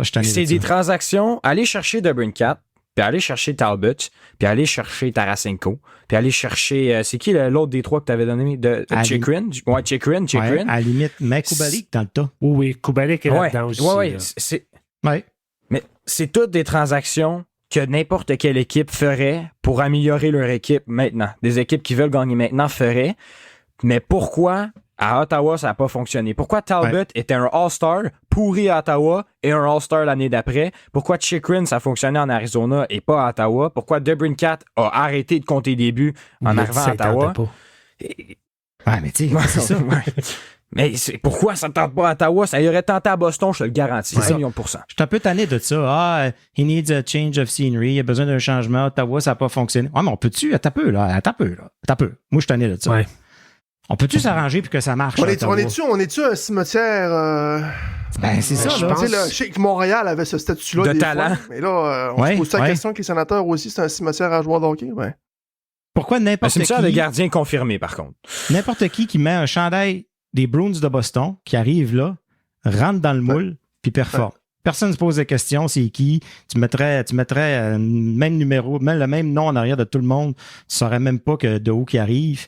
c'est des transactions, aller chercher DeBrincat, puis aller chercher Talbot, puis aller chercher Tarasenko, puis aller chercher... c'est qui l'autre des 3 que tu avais donné? Chychrun? Ouais, Chychrun. Ouais, à la limite, mais Kubalik dans le tas. Oui, Kubalik est là-dedans aussi. Oui, Ouais. Mais c'est toutes des transactions que n'importe quelle équipe ferait pour améliorer leur équipe maintenant. Des équipes qui veulent gagner maintenant feraient. Mais pourquoi à Ottawa, ça n'a pas fonctionné? Pourquoi Talbot était un All-Star pourri à Ottawa et un All-Star l'année d'après? Pourquoi Chychrun, ça fonctionnait en Arizona et pas à Ottawa? Pourquoi DeBrincat a arrêté de compter des buts en arrivant à Ottawa? Ouais, mais tu sais, c'est ça. Mais pourquoi ça ne tente pas à Ottawa? Ça y aurait tenté à Boston, je te le garantis. 1 million %. Je suis un peu tanné de ça. He needs a change of scenery. Il a besoin d'un changement. Ottawa, ça n'a pas fonctionné. Ouais, mais on peut-tu? Attends un peu. Moi, je suis tanné de ça. Ouais. On peut-tu s'arranger puis que ça marche? On est-tu un cimetière... Ben, c'est ça, je là. pense. Je sais que Montréal avait ce statut-là de des talent. fois, mais là, on se pose la question que les sénateurs aussi, c'est un cimetière à joueurs de hockey. Ouais. Pourquoi n'importe qui... C'est une sorte de gardien confirmé, par contre. N'importe qui met un chandail des Bruins de Boston, qui arrive là, rentre dans le moule, puis performe. Personne ne se pose la question, c'est qui? Tu mettrais le même numéro, même le même nom en arrière de tout le monde. Tu saurais même pas que de où qui arrive.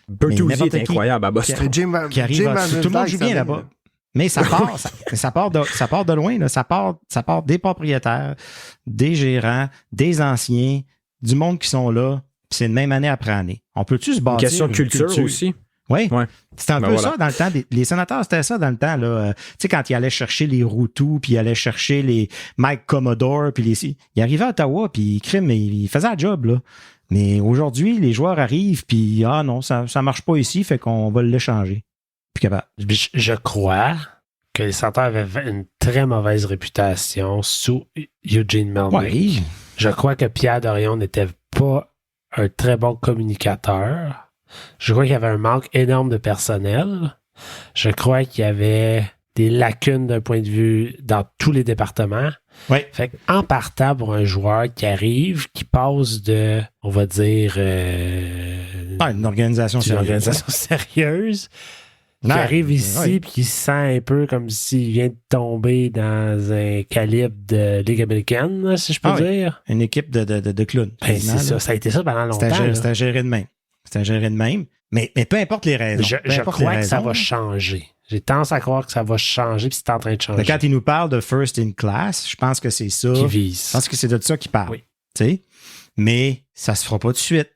Bertuzzi est incroyable à Boston. Qui arrive tout le monde joue bien là-bas. Mais ça part de loin. Là. Ça part des propriétaires, des gérants, des anciens, du monde qui sont là. C'est une même année après année. On peut-tu se bâtir? Une question de culture aussi. Oui, c'était un peu ça dans le temps. Les sénateurs, c'était ça dans le temps. Tu sais, quand ils allaient chercher les Routou, puis ils allaient chercher les Mike Commodore, puis ils arrivaient à Ottawa, puis ils faisaient le job, là. Mais aujourd'hui, les joueurs arrivent, puis non, ça marche pas ici, fait qu'on va l'échanger. Puis capable. Je crois que les Sénateurs avaient une très mauvaise réputation sous Eugene Melnyk. Oui. Je crois que Pierre Dorion n'était pas un très bon communicateur. Je crois qu'il y avait un manque énorme de personnel. Je crois qu'il y avait des lacunes d'un point de vue dans tous les départements. Oui. Fait qu'en partant pour un joueur qui arrive, qui passe de, on va dire... une organisation sérieuse, qui arrive ici puis qui se sent un peu comme s'il vient de tomber dans un calibre de Ligue américaine, si je peux dire. Une équipe de clowns. C'est ça. Ça a été ça pendant longtemps. C'était géré de même. Mais peu importe les raisons. Je crois que ça va changer. J'ai tendance à croire que ça va changer puis c'est en train de changer. Quand il nous parle de first in class, je pense que c'est ça. Qui vise. Je pense que c'est de ça qu'il parle. Oui. T'sais? Mais ça se fera pas tout de suite.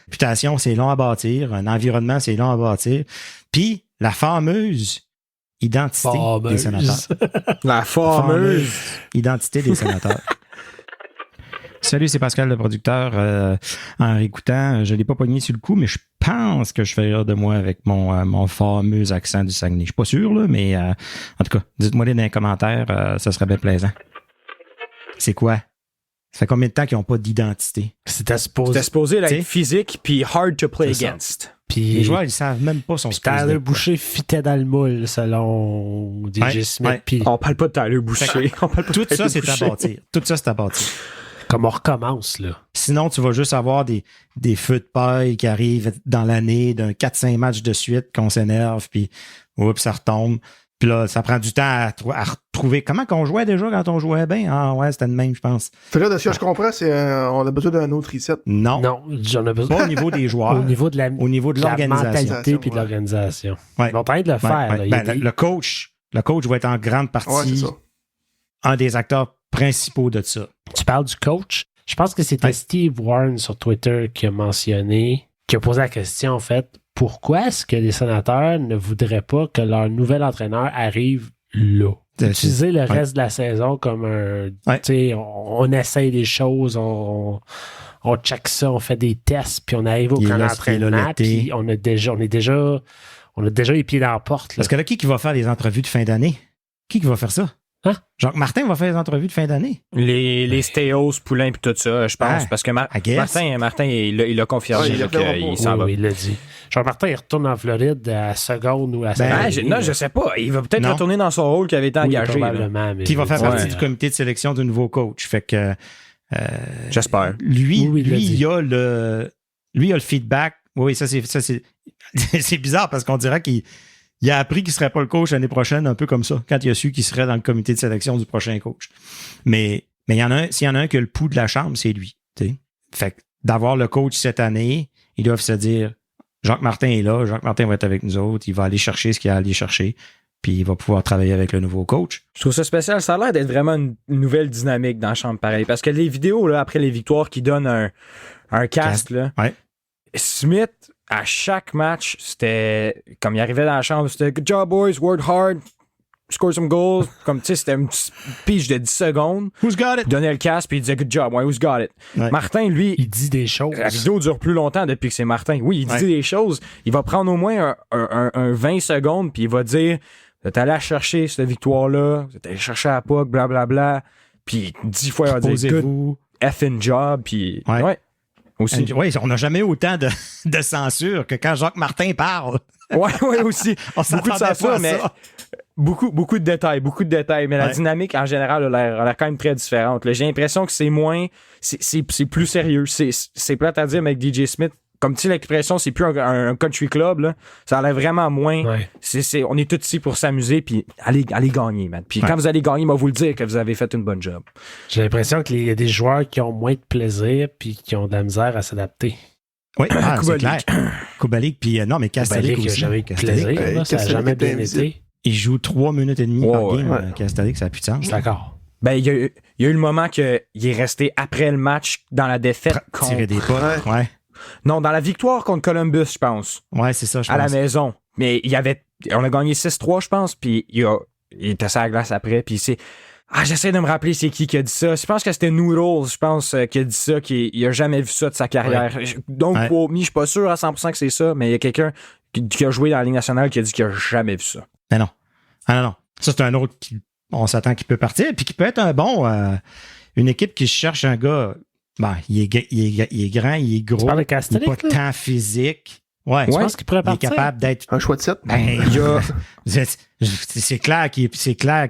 Réputation, c'est long à bâtir. Un environnement, c'est long à bâtir. Puis, la fameuse identité des sénateurs. La fameuse identité des sénateurs. Salut, c'est Pascal, le producteur. En réécoutant, je ne l'ai pas pogné sur le coup, mais je pense que je fais rire de moi avec mon fameux accent du Saguenay. Je suis pas sûr, là, mais en tout cas, dites-moi-les dans les commentaires, ça serait bien plaisant. C'est quoi? Ça fait combien de temps qu'ils n'ont pas d'identité? C'était supposé être physique puis hard to play against. Puis les joueurs, ils savent même pas son style. Tyler Boucher fitait dans le moule, selon DJ Smith. Puis on parle pas de Tyler Boucher. Tout ça, c'est à bâtir. Tout ça, c'est à bâtir. Comme on recommence, là. Sinon, tu vas juste avoir des feux de paille qui arrivent dans l'année d'un 4-5 matchs de suite qu'on s'énerve, puis ça retombe. Puis là, ça prend du temps à retrouver. Comment qu'on jouait déjà quand on jouait bien? Ah ouais, c'était le même, je pense. Fait là, de ce que je comprends, c'est on a besoin d'un autre reset. Non, j'en ai besoin. Pas au niveau des joueurs. Au niveau de l'organisation. mentalité puis de l'organisation. Ouais. Ils vont train de le faire. Ouais. Là, le coach va être en grande partie un des acteurs principaux de ça. Tu parles du coach? Je pense que c'était Steve Warren sur Twitter qui a posé la question, en fait, pourquoi est-ce que les sénateurs ne voudraient pas que leur nouvel entraîneur arrive là? Utiliser le reste de la saison comme un... Tu sais, on essaye des choses, on check ça, on fait des tests, puis on arrive au camp d'entraînement, puis on a déjà les pieds dans la porte. Là. Parce que là, qui va faire les entrevues de fin d'année? Qui va faire ça? Hein? Jacques Martin va faire les entrevues de fin d'année. Les Stéos, Poulain puis tout ça, je pense. Parce que Martin, il a confirmé qu'il s'en va. Il l'a dit. Jacques Martin, il retourne en Floride à seconde ou à seconde. Non, je sais pas. Il va peut-être retourner dans son rôle qui avait été engagé. Probablement. Qui va faire partie du comité de sélection du nouveau coach. Fait que... j'espère. Lui, il a le feedback. Oui, ça c'est c'est bizarre parce qu'on dirait qu'il a appris qu'il ne serait pas le coach l'année prochaine, un peu comme ça, quand il a su qu'il serait dans le comité de sélection du prochain coach. Mais s'il y en a un qui a le pouls de la chambre, c'est lui. T'sais. Fait que d'avoir le coach cette année, ils doivent se dire, Jacques Martin est là, Jacques Martin va être avec nous autres, il va aller chercher ce qu'il a à aller chercher. puis il va pouvoir travailler avec le nouveau coach. Je trouve ça spécial. Ça a l'air d'être vraiment une nouvelle dynamique dans la chambre pareil. Parce que les vidéos, là, après les victoires qui donnent un cast, là, Ouais. Smith, à chaque match, c'était comme il arrivait dans la chambre, c'était good job, boys, work hard, score some goals. Comme tu sais, c'était une petite pitch de 10 secondes. Who's got it? Il donnait le casque puis il disait good job, ouais, who's got it? Ouais. Martin, lui, Il dit des choses. la vidéo dure plus longtemps depuis que c'est Martin. Oui, il dit des choses. Il va prendre au moins un 20 secondes puis il va dire vous êtes allé à chercher cette victoire-là, vous êtes allé chercher à la puck, blablabla. Puis 10 fois, il va dire good Posez-vous. effing job. Puis ouais. Aussi. Oui, on n'a jamais autant de censure que quand Jacques Martin parle. Ouais, aussi. On Beaucoup de s'attendait pas censure, à mais ça. beaucoup de détails. Mais la Ouais. dynamique, en général, a l'air quand même très différente. Là, j'ai l'impression que c'est moins... C'est plus sérieux. C'est plate à dire, mais avec DJ Smith, comme tu sais, l'expression, c'est plus un country club, là. Ça a l'air vraiment moins... Ouais. On est tous ici pour s'amuser, puis allez gagner, man. Puis quand vous allez gagner, moi, vous le dire que vous avez fait une bonne job. J'ai l'impression qu'il y a des joueurs qui ont moins de plaisir puis qui ont de la misère à s'adapter. Oui, c'est Kubalik. clair. Kubalik, puis non, mais Kastelic Kubalik, il aussi. n'a jamais eu de Kastelic, plaisir. Là, ça n'a Kastelic jamais était bien invisible. été. il joue 3 minutes et demie par Ouais, game. ouais. Kastelic, ça n'a plus de sens. Je suis d'accord. Ben, il y a eu le moment qu'il est resté après le match dans la défaite Tirer des potes. Ouais. Non, dans la victoire contre Columbus, je pense. Ouais, c'est ça, je pense. À la maison. Mais on a gagné 6-3, je pense, puis il était sur la glace après, puis c'est... j'essaie de me rappeler c'est qui a dit ça. Je pense que c'était Noodles, je pense, qui a dit ça, il a jamais vu ça de sa carrière. Donc, Ouais. pour moi, je suis pas sûr à 100% que c'est ça, mais il y a quelqu'un qui a joué dans la Ligue nationale qui a dit qu'il a jamais vu ça. Mais non. Ah non. Ça, c'est un autre qui, on s'attend qu'il peut partir, puis qui peut être un bon... une équipe qui cherche un gars... Ben, il est grand, il est gros. Tu parles de Il Kastelic, n'a pas là? tant physique. Ouais. Je pense qu'il pourrait Il est partir. capable d'être... Un choix de 7. Ben, Il y a... c'est clair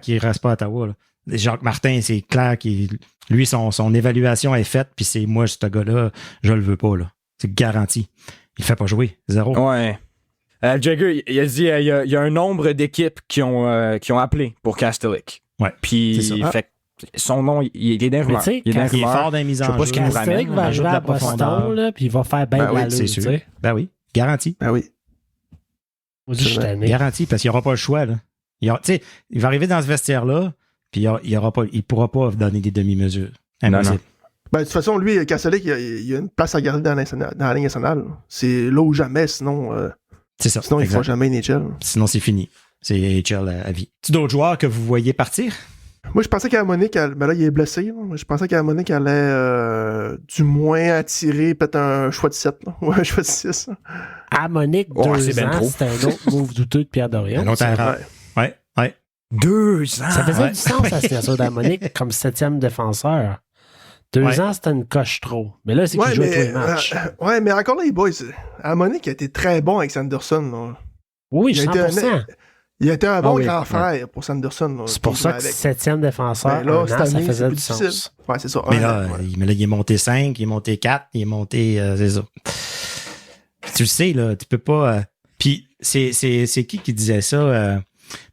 qu'il reste pas à Ottawa. Là. Jacques Martin, c'est clair qu'il lui, son évaluation est faite, puis c'est moi, ce gars-là, je le veux pas. Là. C'est garanti. Il fait pas jouer. 0. Ouais. Jagger, il a dit il y a un nombre d'équipes qui ont appelé pour Kastelic. Ouais. Puis, C'est ça. fait que son nom, il est dans les rumeurs. tu sais, Il est dans les Il est rumeurs. fort dans les mises Je sais en pas jeu. ce qu'il nous ramène. Kastelic va Ajoute arriver de à la profondeur. Boston, là, puis il va faire bien Ben oui, l'allure, c'est tu sûr. sais. Ben oui, garanti. Ben oui. Moi, je suis tanné. Garanti, parce qu'il n'y aura pas le choix. Là. Il va arriver dans ce vestiaire-là, puis il pourra pas donner des demi-mesures. Impossible. Ben, de toute façon, lui, Kastelic, il a une place à garder dans la Ligue nationale. C'est là ou jamais, sinon C'est ça. il ne exact. fera jamais NHL. Sinon, c'est fini. C'est HL à vie. Tu d'autres joueurs que vous voyez partir? Moi, je pensais qu'Harmonic, ben là, il est blessé. Là. Je pensais qu'Harmonic allait du moins attirer peut-être un choix de 7. Là. Ou un choix de 6. À Monique, Oh, 2 c'est ben ans, trop. c'était un autre move douteux de Pierre Dorion. Un autre ça. erreur. Ouais. 2 ans! Ça faisait ouais. du sens à signature d'Harmonic comme 7e défenseur. 2 Ouais. ans, c'était une coche trop. Mais là, c'est qu'il joue à tous les matchs. Ouais, mais encore là, les boys, Harmonic a été très bon avec Sanderson. Là. Oui, il a été 100%. Il a été un bon oui, grand ouais. frère pour Sanderson. Là, C'est pour ça que avec. 7e défenseur, Ben là, un cette an, ça année, faisait c'est plus du difficile. sens. Ouais, c'est ça. Mais Ouais, là, ouais. il est monté 5, il est monté 4, il est monté... c'est ça. Tu le sais, là, tu peux pas... Puis, c'est qui disait ça? Je ne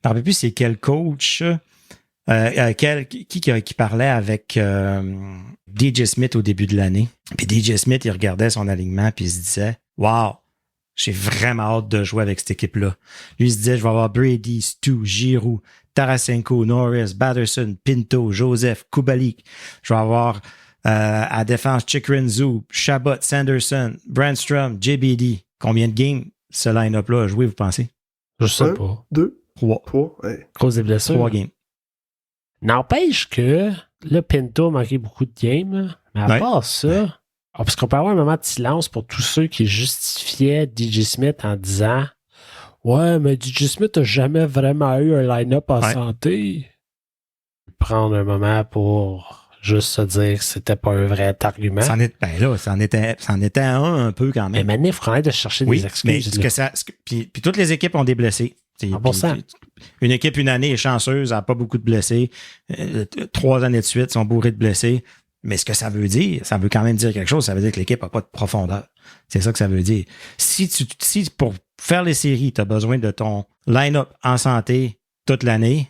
me rappelle plus c'est quel coach... qui parlait avec DJ Smith au début de l'année. Puis DJ Smith, il regardait son alignement puis il se disait « Wow, j'ai vraiment hâte de jouer avec cette équipe-là. » Lui, il se disait « Je vais avoir Brady, Stu, Giroux, Tarasenko, Norris, Batterson, Pinto, Joseph, Kubalik. Je vais avoir à défense Chikrinzu, Chabot, Sanderson, Brandstrom, JBD. Combien de games ce line-up-là a joué, vous pensez? Je sais Un, pas. 2, 3. 3. Ouais. Cause des blessures. 3 games. N'empêche que là, Pinto a manqué beaucoup de games. Là. Mais à Ouais. part ça, parce qu'on peut avoir un moment de silence pour tous ceux qui justifiaient DJ Smith en disant ouais, mais DJ Smith n'a jamais vraiment eu un line-up en Ouais. santé. Prendre un moment pour juste se dire que c'était pas un vrai argument. C'en était un peu quand Mais même. maintenant, il faut arrêter de chercher Oui, des mais excuses. là. puis toutes les équipes ont des blessés. 100%. Puis une équipe une année est chanceuse, elle n'a pas beaucoup de blessés. 3 années de suite sont bourrés de blessés. Mais ce que ça veut dire, ça veut quand même dire quelque chose. Ça veut dire que l'équipe n'a pas de profondeur. C'est ça que ça veut dire. Si pour faire les séries, tu as besoin de ton line-up en santé toute l'année,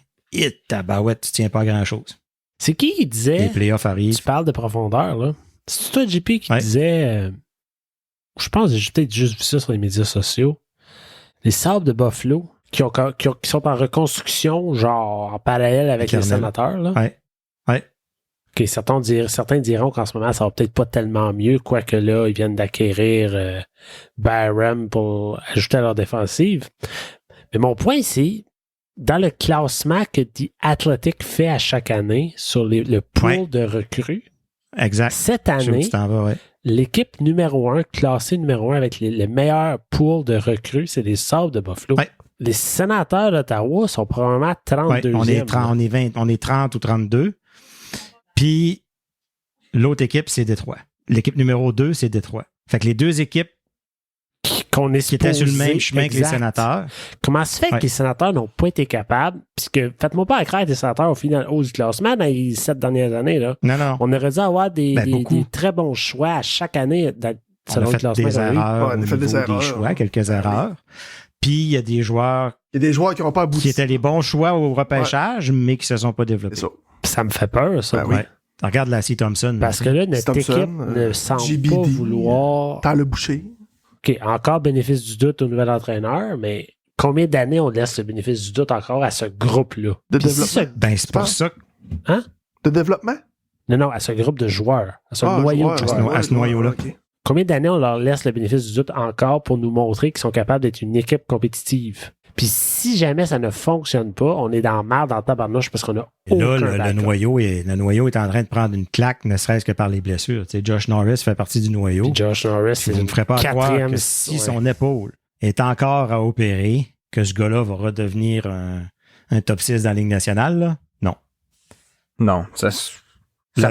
ta barouette, tu tiens pas à grand-chose. C'est qui Les disait playoffs arrivent. tu parles de profondeur, là? C'est toi, JP, qui Ouais. disait je pense que j'ai peut-être juste vu ça sur les médias sociaux. Les Sabres de Buffalo qui qui sont en reconstruction, genre en parallèle avec les sénateurs. Là. Ouais. Okay, certains diront qu'en ce moment, ça va peut-être pas tellement mieux, quoique là, ils viennent d'acquérir Byram pour ajouter à leur défensive. Mais mon point, c'est dans le classement que The Athletic fait à chaque année sur le pool de recrues, exact. Cette année, l'équipe numéro 1, classée numéro 1 avec les meilleurs pools de recrues, c'est les Sabres de Buffalo. Ouais. Les Sénateurs d'Ottawa sont probablement 32e. Ouais, on est 30 ou 32. Puis, l'autre équipe, c'est Détroit. L'équipe numéro 2, c'est Détroit. Fait que les deux équipes qui étaient sur le même chemin que les Sénateurs. Comment se fait que les Sénateurs n'ont pas été capables? Puisque, faites-moi pas accroire les Sénateurs au final haut du classement dans les 7 dernières années. Là. Non. On aurait dû avoir des très bons choix à chaque année selon le classement. On a fait des choix, quelques erreurs. Puis, il y a des joueurs... Il y a des joueurs qui n'ont pas abouti. Qui étaient les bons choix au repêchage, mais qui ne se sont pas développés. Ça me fait peur, ça. Oui. Regarde Lassie Thompson. Parce que là, notre équipe ne semble pas vouloir... T'as le boucher. OK, encore bénéfice du doute au nouvel entraîneur, mais combien d'années on laisse le bénéfice du doute encore à ce groupe-là? De développement? C'est pour ça. Hein? De développement? Non, à ce groupe de joueurs. À ce noyau de joueurs. À ce noyau-là. Okay. Combien d'années on leur laisse le bénéfice du doute encore pour nous montrer qu'ils sont capables d'être une équipe compétitive? Puis si jamais ça ne fonctionne pas, on est dans la merde, dans le tabarnouche parce qu'on a aucun le noyau est en train de prendre une claque, ne serait-ce que par les blessures. Tu sais, Josh Norris fait partie du noyau. Puis Josh Norris, c'est ne me ferait pas croire que si son épaule est encore à opérer, que ce gars-là va redevenir un top 6 dans la Ligue nationale, là? Non. Non. Ça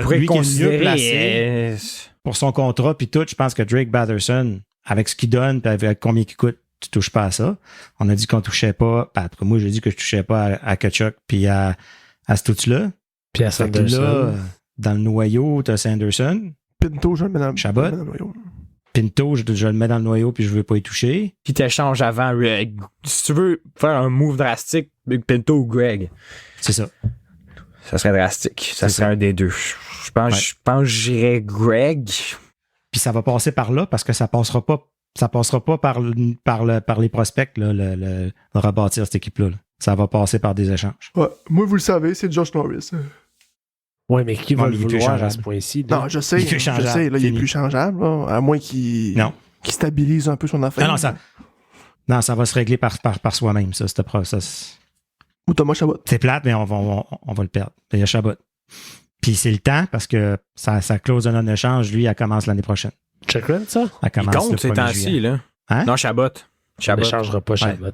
pourrait être considéré pour son contrat, puis tout, je pense que Drake Batherson, avec ce qu'il donne, puis avec combien il coûte, tu touches pas à ça. On a dit qu'on touchait pas. En tout cas, moi, j'ai dit que je touchais pas à Tkachuk puis à Stützle. Puis à Sanderson. Là, dans le noyau, t'as Sanderson. Pinto, je le mets dans le noyau. Pinto, je le mets dans le noyau puis je veux pas y toucher. Puis t'échanges avant. Si tu veux faire un move drastique, Pinto ou Greg. C'est ça. Ça serait drastique. Ça serait un des deux. Je pense que j'irais Greg. Puis ça va passer par là parce que ça passera pas par les prospects, là, le rebâtir cette équipe-là. Là. Ça va passer par des échanges. Ouais. Moi, vous le savez, c'est Josh Norris. Oui, mais qui va le vouloir à ce point-ci? Non, je sais. Là, il est plus changeable, là, à moins qu'il stabilise un peu son affaire. Ça va se régler par soi-même, ça, cette process. Ou Thomas Chabot. C'est plate, mais on va le perdre. Il y a Chabot. Puis c'est le temps, parce que sa clause de non-échange, lui, elle commence l'année prochaine. Chikrin, ça? Il compte ces temps-ci, là. Hein? Non, Chabot. On n'échangera pas Chabot.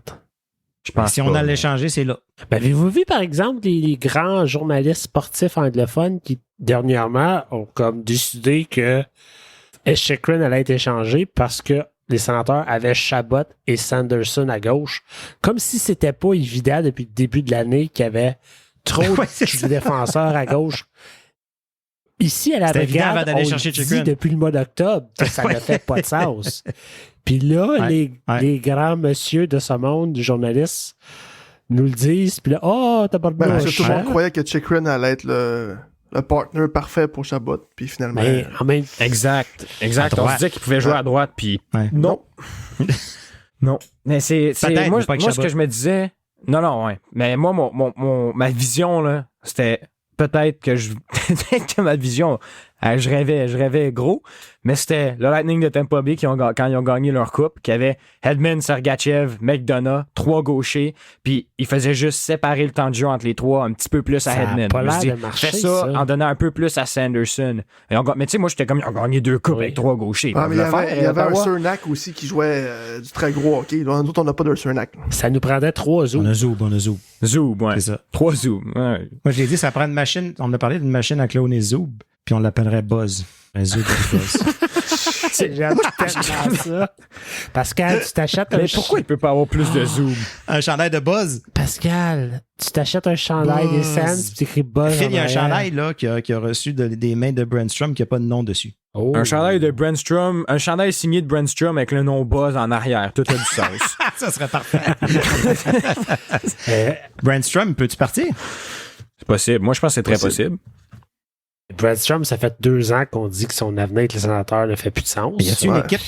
Je pense si on allait l'échanger, c'est là. Ben, avez-vous vu, par exemple, les grands journalistes sportifs anglophones qui, dernièrement, ont comme décidé que Chikrin allait être échangé parce que les Sénateurs avaient Chabot et Sanderson à gauche. Comme si c'était pas évident depuis le début de l'année qu'il y avait trop de défenseurs à gauche. Ici, à la brigade, on dit depuis le mois d'octobre que ça ne fait pas de sens. Puis là, les grands messieurs de ce monde, du journaliste, nous le disent. Puis là, t'as pas de bouche. Tout le monde croyait que Chikrin allait être le partner parfait pour Chabot. Puis finalement... Exact. On se disait qu'il pouvait jouer à droite. Puis non. Non. Mais c'est moi ce que je me disais... Non, mais moi, ma vision, là, c'était... Peut-être que ma vision, je rêvais gros, mais c'était le Lightning de Tampa Bay quand ils ont gagné leur coupe, qui avait Hedman, Sergachev, McDonough, 3 gauchers, puis ils faisaient juste séparer le temps de jeu entre les 3 un petit peu plus à Hedman. Fais ça en donnant un peu plus à Sanderson. Mais tu sais, moi, j'étais comme, ils ont gagné 2 coupes avec 3 gauchers. Mais il y avait un Cernak aussi qui jouait du très gros hockey. Nous autres, on n'a pas de Cernak. Ça nous prendrait 3 Zoub. On a Zoub. Zoub, ouais. C'est ça. 3 Zoub. Ouais. Moi, je l'ai dit, ça prend une machine. On a parlé d'une machine à cloner Zoub, puis on l'appellerait Buzz. Un Zoub de Buzz. J'aime tellement ça. Pascal, tu t'achètes un... Mais pourquoi il peut pas avoir plus de Zoub? Un chandail de Buzz? Pascal, tu t'achètes un chandail des Sands, puis t'écris Buzz. Il y a un chandail là, qui a reçu des mains de Brandstrom qui n'a pas de nom dessus. Oh. Un chandail de Brandstrom, un chandail signé de Brandstrom avec le nom Buzz en arrière. Tout a du sens. Ça serait parfait. Brandstrom, peux-tu partir? C'est possible. Moi, je pense que c'est très possible. Brandstrom, ça fait 2 ans qu'on dit que son avenir avec les Sénateurs ne fait plus de sens. Y a-t-il une équipe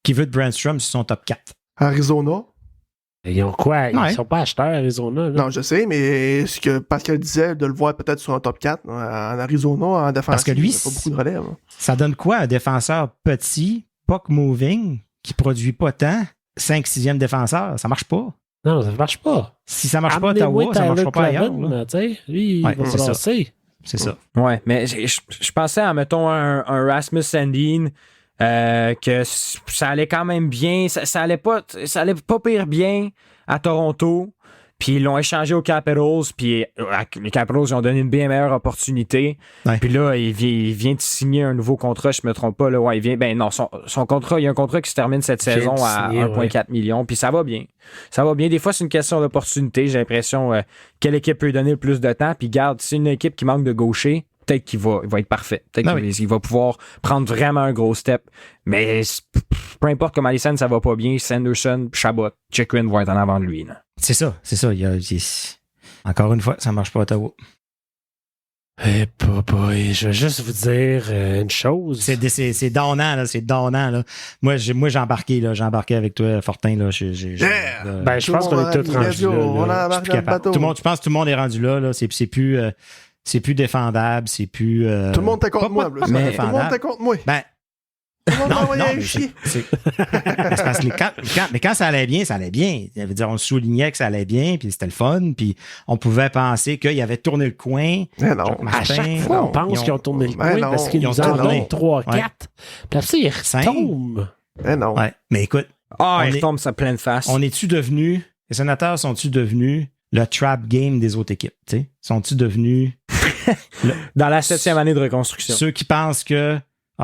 qui veut de Brandstrom sur son top 4? Arizona? Ils ont quoi? Ils Ouais. sont pas acheteurs, Arizona. Là. Non, je sais, mais ce que Pascal disait, de le voir peut-être sur un top 4 en Arizona, en défense. Parce que lui, il y a pas beaucoup de relève. Ça donne quoi un défenseur petit, puck moving, qui produit pas tant, 5-6e défenseur? Ça marche pas. Non, ça marche pas. Si ça marche pas à Amenez-moi Ottawa, ça marchera pas Tyler ailleurs. Clavin, là. là, tu sais. Lui, il Ouais, va c'est se ça. lancer. C'est ça. Ouais, mais je pensais à, mettons, un Rasmus Sandin, que ça allait quand même bien. Ça allait pas pire bien à Toronto. Puis ils l'ont échangé aux Capitals. Puis les Capitals ils ont donné une bien meilleure opportunité. Ouais. Puis là, il vient de signer un nouveau contrat, je me trompe pas. Là, ouais, son contrat, il y a un contrat qui se termine cette Il vient saison de à signer, 1,4 million. Puis ça va bien. Ça va bien. Des fois, c'est une question d'opportunité. J'ai l'impression quelle équipe peut lui donner le plus de temps. Puis garde, c'est une équipe qui manque de gaucher. Peut-être qu'il va être parfait. Peut-être qu'il va pouvoir prendre vraiment un gros step. Mais peu importe comment les scènes, ça va pas bien. Sanderson, Chabot, Chikrin vont être en avant de lui. Là. C'est ça. Encore une fois, ça marche pas à Ottawa. Eh, boy, je vais juste vous dire une chose. C'est donnant, là. C'est donnant, là. Moi, j'ai embarqué, là. J'ai embarqué avec toi, Fortin, là. Ben, je pense qu'on est tous rendus On là. a embarqué dans le bateau. Je pense que tout le monde est rendu là, là. C'est plus défendable, c'est plus... Tout le monde était contre moi, pas là. Tout le monde défendable. était contre moi. Ben, Tout le monde m'a envoyé un mais chier. c'est parce que quand ça allait bien, ça allait bien. Ça veut dire, on soulignait que ça allait bien, puis c'était le fun, puis on pouvait penser qu'il avait tourné le coin. Mais non. Martin, À chaque fois, on pense qu'ils ont tourné le Ben coin non. parce qu'ils Ils ont nous en tourné. donnent 3, 4. Ouais. Puis après ça, ils Cinq. retombent. Mais non. Ouais. Mais écoute, Ah, On il est- tombe sa pleine face. les sénateurs sont-ils devenus le trap game des autres équipes? T'sais? Sont-ils devenus Dans la 7e année de reconstruction. ceux qui pensent que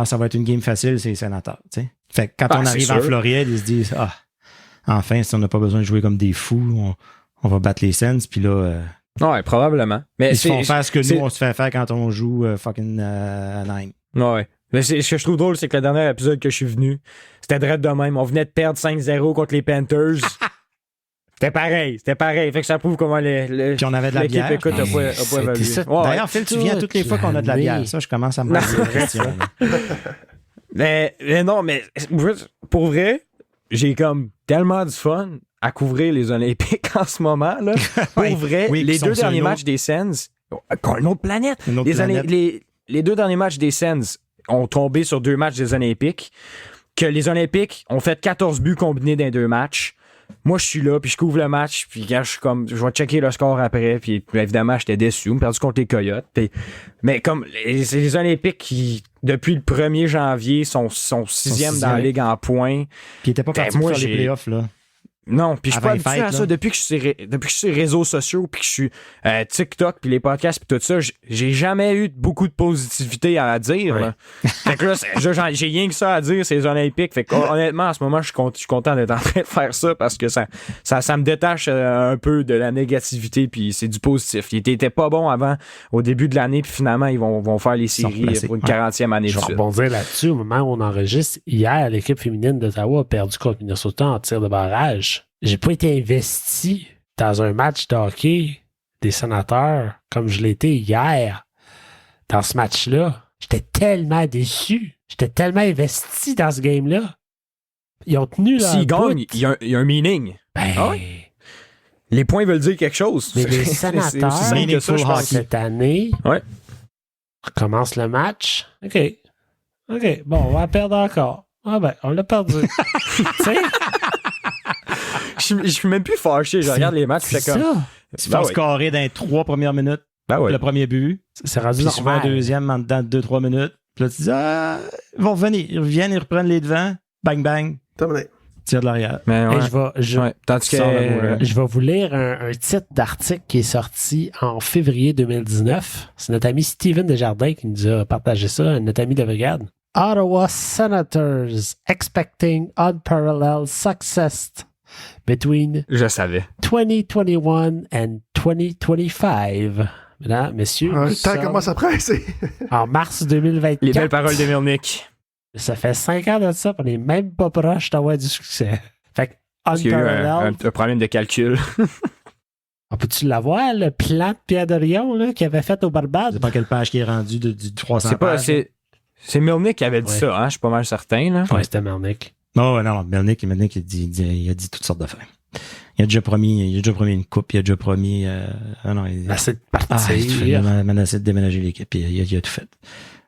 ça va être une game facile, c'est les sénateurs? T'sais? Fait que quand on c'est arrive en sûr. Floride, ils se disent enfin, si on n'a pas besoin de jouer comme des fous, on va battre les Sens, puis là, Ouais, probablement. Mais ils se font faire ce que c'est- nous, on se fait faire quand on joue fucking Anaheim. Ouais. Mais ce que je trouve drôle, c'est que le dernier épisode que je suis venu, c'était direct de même. On venait de perdre 5-0 contre les Panthers. C'était pareil. Fait que ça prouve comment Puis on avait de la l'équipe bière. écoute a pas C'était évolué. ça. Ouais, D'ailleurs, Phil, tu viens toutes les fois qu'on a de la l'année. bière. Ça, je commence à me poser la question. là. mais non, mais pour vrai, j'ai comme tellement du fun à couvrir les Olympiques en ce moment. Là. Pour Oui, vrai, oui, les qui sont deux sur derniers une autre- matchs des Sens, une autre planète. Une autre planète. Les deux derniers matchs des Sens ont tombé sur 2 matchs des Olympiques. Que les Olympiques ont fait 14 buts combinés dans 2 matchs. Moi, je suis là, puis je couvre le match, puis quand je vais checker le score après, puis évidemment, j'étais déçu, on a perdu contre les Coyotes. Mais comme c'est les Olympiques qui, depuis le 1er janvier, sont 6e dans la ligue en points. Puis il était pas Ben, parti moi, pour faire les j'ai- playoffs, là. Non, puis je suis Avant pas les habitué à fêtes, ça. là. Depuis que je suis sur les réseaux sociaux, puis que je suis TikTok, puis les podcasts, puis tout ça, j'ai jamais eu beaucoup de positivité à dire. Ouais. Là. Fait que là, j'ai rien que ça à dire, c'est les Olympiques. Fait que honnêtement, en ce moment, je suis content d'être en train de faire ça parce que ça me détache un peu de la négativité, puis c'est du positif. Il était pas bon avant, au début de l'année, puis finalement, ils vont faire les séries replacés. pour une Ouais. 40e année Je de vais suite. rebondir là-dessus au moment où on enregistre. Hier, l'équipe féminine d'Ottawa a perdu contre Minnesota en tir de barrage. J'ai pas été investi dans un match de hockey des Sénateurs comme je l'étais hier dans ce match-là. J'étais tellement déçu. J'étais tellement investi dans ce game-là. Ils ont tenu leur S'ils bout. gagnent, il y a un meaning. Ben, Ah ouais? Les points veulent dire quelque chose. mais les C'est Sénateurs, aussi simple que ça, je pense. cette année, Ouais. recommence le match. OK, bon, on va perdre encore. Ah ben, on l'a perdu. Tu sais, Je suis même plus fâché. Je regarde les matchs, c'est c'est comme. ça. Ils se Ben font ouais. scorer dans les 3 premières minutes, Ben ouais. le premier but, C'est rendu puis souvent normal. le deuxième en dedans de 2-3 minutes. Puis là, tu dis, ils vont revenir. Ils reviennent, ils reprennent les devants. Bang, bang. Terminé. Tire de l'arrière. Mais Et ouais. Ouais. Tandis que. Sors le mot, là. je vais vous lire un titre d'article qui est sorti en février 2019. C'est notre ami Steven Desjardins qui nous a partagé ça, notre ami de brigade. Ottawa Senators expecting unparalleled success between Je savais. 2021 and 2025. Mesdames, messieurs, Le nous temps sommes commence à presser. en mars 2024. Les belles paroles de Melnick. Ça fait 5 ans de ça, puis on n'est même pas proche d'avoir du succès. Fait que Parce qu'il y a eu unparalleled. un problème de calcul. On peut-tu l'avoir, le plan de Pierre Dorion là, qu'il avait fait au Je Barbade? sais pas quelle page qui est rendu du 300 C'est pas. pages. C'est Melnick qui avait dit Ouais. ça, hein? Je suis pas mal certain, là. Ouais, c'était Mernick. Non, Melnick, il a dit toutes sortes d'affaires. Il a déjà promis une coupe, il a déjà promis... Assez de partir. il a menacé de déménager l'équipe, il a tout fait.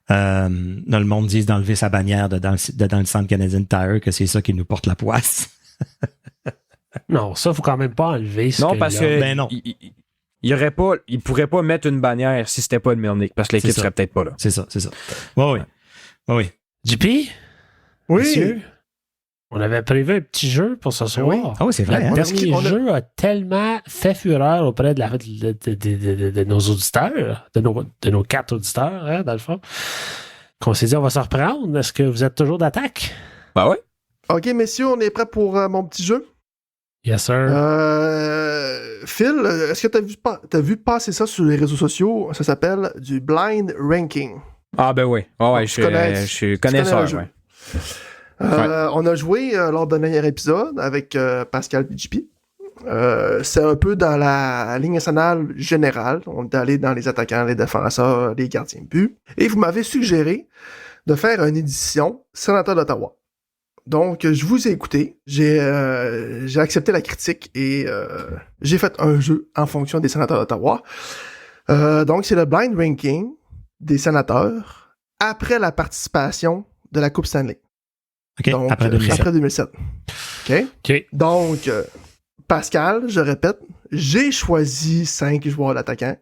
Dans le monde disent d'enlever sa bannière dans le centre Canadian Tire, que c'est ça qui nous porte la poisse. Non, ça, faut quand même pas enlever ce non, parce que Ben non. il pourrait pas mettre une bannière si c'était pas de Melnyk, parce que l'équipe serait peut-être pas là. C'est ça. Oui. JP? Oui. Monsieur, on avait prévu un petit jeu pour ce soir. Oui. Ah oui, c'est vrai. Le Hein? dernier jeu a tellement fait fureur auprès de nos auditeurs, de nos 4 auditeurs, hein, dans le fond, qu'on s'est dit on va se reprendre. Est-ce que vous êtes toujours d'attaque? Ben ouais. OK, messieurs, on est prêts pour mon petit jeu? Yes, sir. Phil, est-ce que t'as vu passer ça sur les réseaux sociaux? Ça s'appelle du blind ranking. Ah ben oui. Je suis connaisseur. Ouais. On a joué lors d'un dernier épisode avec Pascal et JP. C'est un peu dans la ligne nationale générale. On est allé dans les attaquants, les défenseurs, les gardiens de but. Et vous m'avez suggéré de faire une édition Sénateur d'Ottawa. Donc, je vous ai écouté, j'ai accepté la critique et j'ai fait un jeu en fonction des sénateurs d'Ottawa. Donc, c'est le blind ranking des sénateurs après la participation de la Coupe Stanley. OK, Donc, après 2007. Après 2007. OK? Donc, Pascal, je répète, j'ai choisi 5 joueurs d'attaquants.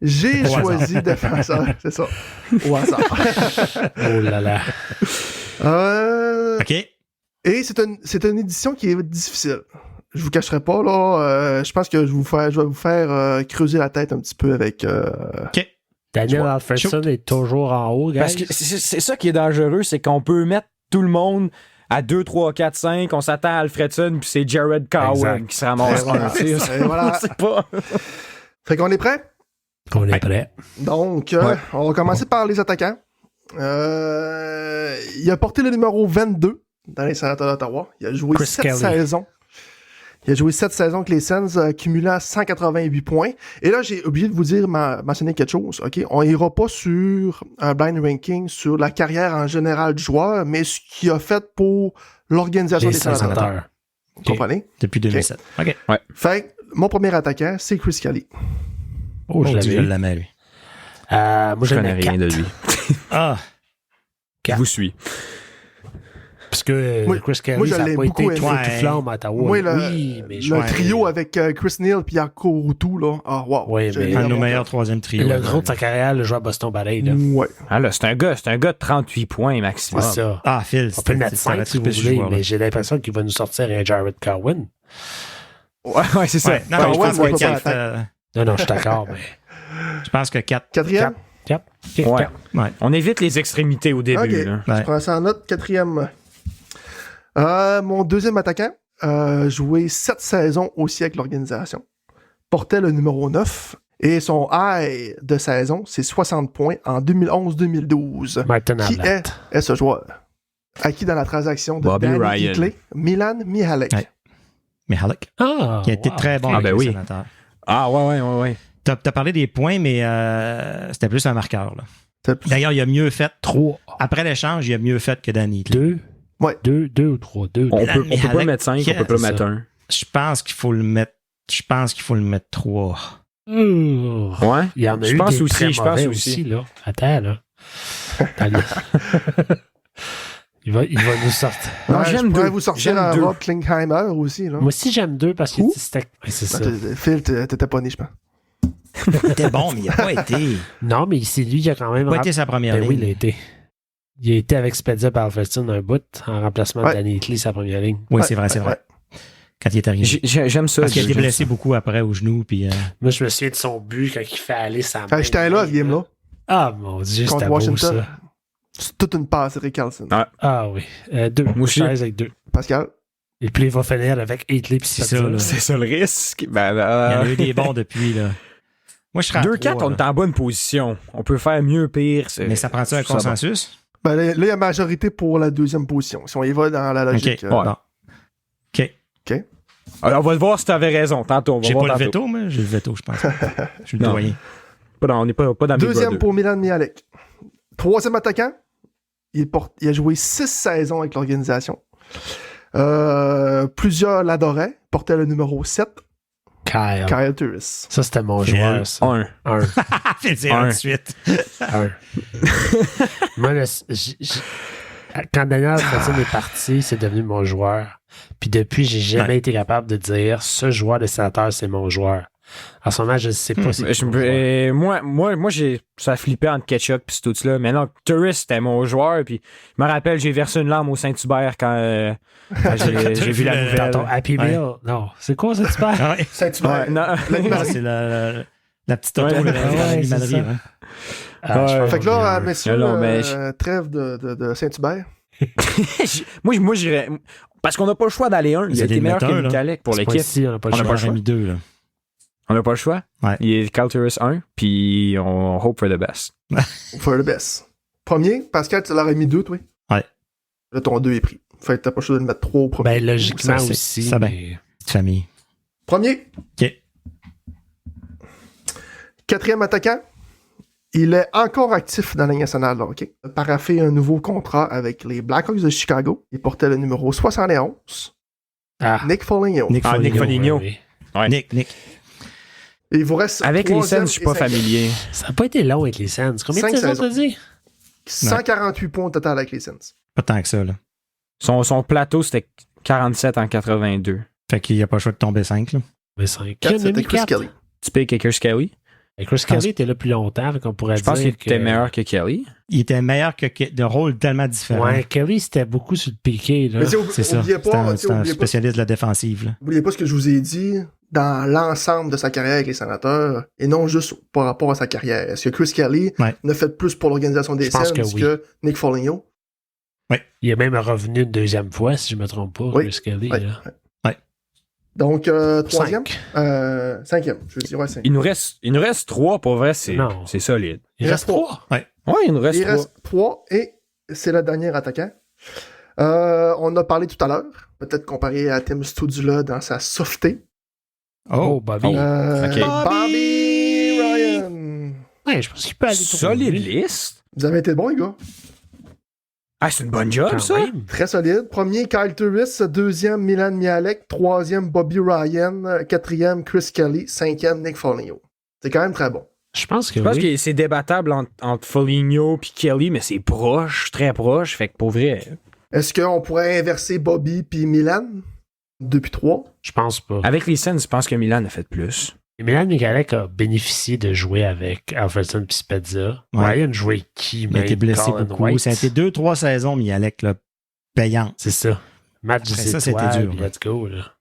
J'ai choisi défenseurs, c'est ça, au hasard. Oh là là. OK. Et c'est une édition qui est difficile. Je vous cacherai pas, là. Je pense que je vais vous faire creuser la tête un petit peu avec... OK. Daniel Alfredson est toujours en haut, guys. Parce que c'est ça qui est dangereux, c'est qu'on peut mettre tout le monde à 2, 3, 4, 5, on s'attend à Alfredson, puis c'est Jared Cowen qui se ramasse. Voilà. C'est pas... Fait qu'on est prêt? On est prêt. Donc, on va commencer par les attaquants. Il a porté le numéro 22 dans les Sénateurs d'Ottawa. Il a joué 7 saisons. Il a joué 7 saisons avec les Sens, cumulant 188 points. Et là, j'ai oublié de vous dire, mentionner quelque chose. Ok, on ira pas sur un blind ranking sur la carrière en général du joueur, mais ce qu'il a fait pour l'organisation des Sénateurs. Vous comprenez? Depuis 2007. OK. Ouais. Fait que mon premier attaquant, c'est Chris Kelly. Oh, je l'aimais, lui. Moi, Je connais rien de lui. Ah! Je vous suis. Parce que Chris Kelly, ça n'a pas été tout flamme à Ottawa. Moi, le trio avec Chris Neal et Jarkko Ruutu, là. Ah, wow. Oui, mais un de nos meilleurs troisième trio. Le gros de sa carrière, le joueur à Boston pareil. Là. Ouais. Ah là, c'est un gars de 38 points maximum. C'est ça. Ah, Phil, on peut le mettre 5 si vous voulez, mais j'ai l'impression qu'il va nous sortir un Jared Cowen. Ouais, c'est ça. Ouais, non, je pense que 4. Non, je suis d'accord, mais... Je pense que 4. Quatrième? 4. Ouais. On évite les extrémités au début. Okay. Là. Je prends ça en note. Quatrième. Mon deuxième attaquant a joué 7 saisons aussi avec l'organisation. Portait le numéro 9. Et son high de saison, c'est 60 points en 2011-2012. Martin Qui est ce joueur? Acquis dans la transaction de Bobby Danny Ryan. Hinckley, Milan Michalek. Ouais. Michalek. Qui a été très bon avec les Sénateurs. Ah, ouais. T'as parlé des points, mais c'était plus un marqueur. Là. D'ailleurs, il a mieux fait 3. Après l'échange, il a mieux fait que Danny. 2. Ouais. 2 ou 3. 2. On peut pas mettre 5, on peut pas mettre 1. Je pense qu'il faut le mettre 3. Ouais. Il y en a eu des très mauvais aussi, là. Attends, là. Il va nous sortir. Non, je pourrais vous sortir un Rob Klingheimer aussi. Là. Moi aussi, j'aime 2 parce que c'était... C'est ça. Phil, t'étais pas né, je pense. C'était bon, mais il n'a pas été. Non, mais c'est lui qui a quand même... Il n'a pas été sa première ligne. Oui, il a été. Il a été avec Spedia par Alfredson un bout en remplacement de Danny Hinckley, sa première ligne. Oui, c'est vrai. Quand il est arrivé. J'aime ça. Parce qu'il a été blessé beaucoup après au genou. Puis, Moi, je me souviens de son but quand il fait aller sa main. J'étais là, ce game-là. Ah, mon Dieu, c'était beau, ça. C'est toute une passe, Rick Carlson. Ah oui. 2. Moi aussi. Avec 2. Pascal. Et puis, il va finir avec Hinckley. C'est ça le risque. Il y en a eu des bons depuis, là. Moi, je serais 2-4, on est en bonne position. On peut faire mieux, pire. Mais ça prend-tu un consensus? Ben, là, il y a majorité pour la deuxième position. Si on y va dans la logique. OK. Alors, on va voir si tu avais raison. Tantôt, j'ai pas le veto, mais j'ai le veto, je pense. Je suis le doyen. On n'est pas dans deuxième pour Milan Michalek. Troisième attaquant. Il a joué 6 saisons avec l'organisation. Plusieurs l'adoraient, portait le numéro 7, Kyle Turris. Ça, c'était mon joueur, ça. Un. C'est un de suite. Un. Moi, quand Daniel Hutchinson est parti, c'est devenu mon joueur. Puis depuis, j'ai jamais été capable de dire ce joueur de sénateur, c'est mon joueur. En ce moment, je ne sais pas si moi, ça a flippé entre Ketchup et tout ça. Mais non, Turris, c'était mon joueur. Puis je me rappelle, j'ai versé une larme au Saint-Hubert quand j'ai vu la nouvelle. Ton Happy Meal. Non, c'est quoi Saint-Hubert? Saint-Hubert. C'est la petite auto de l'animalerie. Fait que là, messieurs, mais trêve de Saint-Hubert. moi, j'irais. Parce qu'on n'a pas le choix d'aller un. Il a été meilleur que Michalek pour l'équipe. On n'a pas le choix. Mis deux, là. On n'a pas le choix. Ouais. Il est Kyle Turris 1, puis on hope for the best. For the best. Premier, Pascal, tu l'aurais mis 2, toi? Ouais. Là, ton 2 est pris. Fait que t'as pas le choix de le mettre 3 au premier. Ben, logiquement Ça, aussi. ça mais... bien. Petite famille. Premier. OK. Quatrième attaquant. Il est encore actif dans la Ligue nationale, OK? Il a paraffé un nouveau contrat avec les Blackhawks de Chicago. Il portait le numéro 71. Nick Foligno. Nick Foligno. Oui. Ouais. Nick. Et il vous reste avec les Sens, je suis pas familier. Ça n'a pas été long avec les Sens. Combien de saisons t'as dit? 148 points au total avec les Sens. Pas tant que ça, là. Son plateau, c'était 47 en 82. Fait qu'il n'y a pas le choix de tomber 5, là. Mais 5. 4, c'était Chris Kelly. Tu payes Kicker Skelly? Chris Kelly était là plus longtemps, fait qu'on pourrait Je dire pense qu'il était meilleur que Kelly. Il était meilleur que de rôles tellement différents. Ouais, Kelly, c'était beaucoup sur le piqué, là. Mais C'est ça. oubliez pas, C'est un spécialiste de la défensive, là. N'oubliez pas ce que je vous ai dit dans l'ensemble de sa carrière avec les Sénateurs, et non juste par rapport à sa carrière. Est-ce que Chris Kelly ne fait plus pour l'organisation des Sens que Nick Foligno? Oui. Il est même revenu une deuxième fois, si je ne me trompe pas, Chris Kelly. Oui. Là. Donc, troisième? Cinquième. Je veux dire, ouais, 5. Il nous reste 3, pour vrai, c'est solide. Il reste 3. Ouais, il nous reste 3. Il reste 3, et c'est le dernier attaquant. On a parlé tout à l'heure, peut-être comparé à Tim Studula dans sa sauveté. Oh, Bobby. Okay. Bobby Ryan. Ouais, je pense qu'il peut aller solide liste. Vous avez été bons, les gars. Ah, c'est une bonne job, quand ça. même. Très solide. Premier, Kyle Turris. Deuxième, Milan Michalek. Troisième, Bobby Ryan. Quatrième, Chris Kelly. Cinquième, Nick Foligno. C'est quand même très bon. Je pense que que c'est débattable entre Foligno et Kelly, mais c'est proche, très proche. Fait que pour vrai. Est-ce qu'on pourrait inverser Bobby puis Milan? 2 puis 3? Je pense pas. Avec les Sens, je pense que Milan a fait plus. Et Milan Michalek a bénéficié de jouer avec Alfredson et Spezza. Ouais. Ryan jouait qui, Il a été blessé beaucoup. Ça a été 2-3 saisons, Michalek, là, payant. C'est ça. Match Après des ça, c'était étoiles, dur. let's go, là.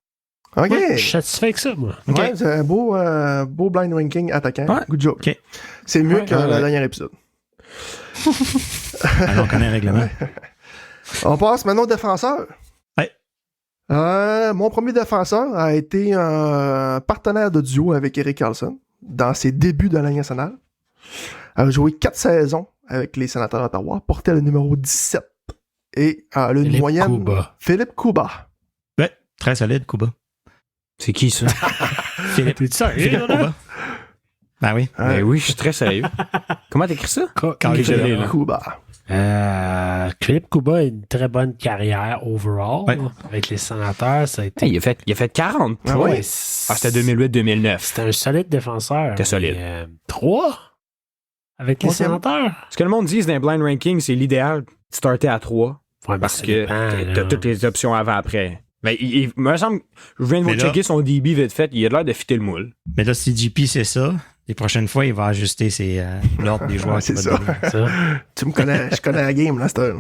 OK. Ouais, je suis satisfait avec ça, moi. Ouais, c'est un beau blind ranking attaquant. Ouais. Good job. OK. C'est mieux que le dernier épisode. Alors, on connaît le règlement. On passe maintenant au défenseur. Ouais. Mon premier défenseur a été un partenaire de duo avec Erik Karlsson dans ses débuts de la Ligue nationale. Il a joué 4 saisons avec les Sénateurs d'Ottawa, portait le numéro 17 et a une Philippe moyenne... Kuba. Philippe Kuba. Ouais, très solide, Kuba. C'est qui, ça? Philippe Kuba. Ben oui. Ben oui, je suis très sérieux. Comment t'écris ça? Kuba. Philippe Kuba a une très bonne carrière overall. Ouais. Avec les Sénateurs, ça a été... Hey, il a fait 40 Ah points. ouais. C'était 2008-2009. C'était un solide défenseur. C'était solide. 3 avec les Troisième. Sénateurs. Ce que le monde dit dans les blind rankings, c'est l'idéal de starter à 3 Ouais, parce ça que dépend, t'as là. toutes les options avant-après. Mais il me semble, je viens de vous Mais là- checker son DB vite fait, il a l'air de fitter le moule. Mais là, si JP, c'est ça, les prochaines fois, il va ajuster l'ordre des joueurs. Ouais, c'est qu'il va ça. donner. Ça. Tu me connais, je connais la game, là, c'est un...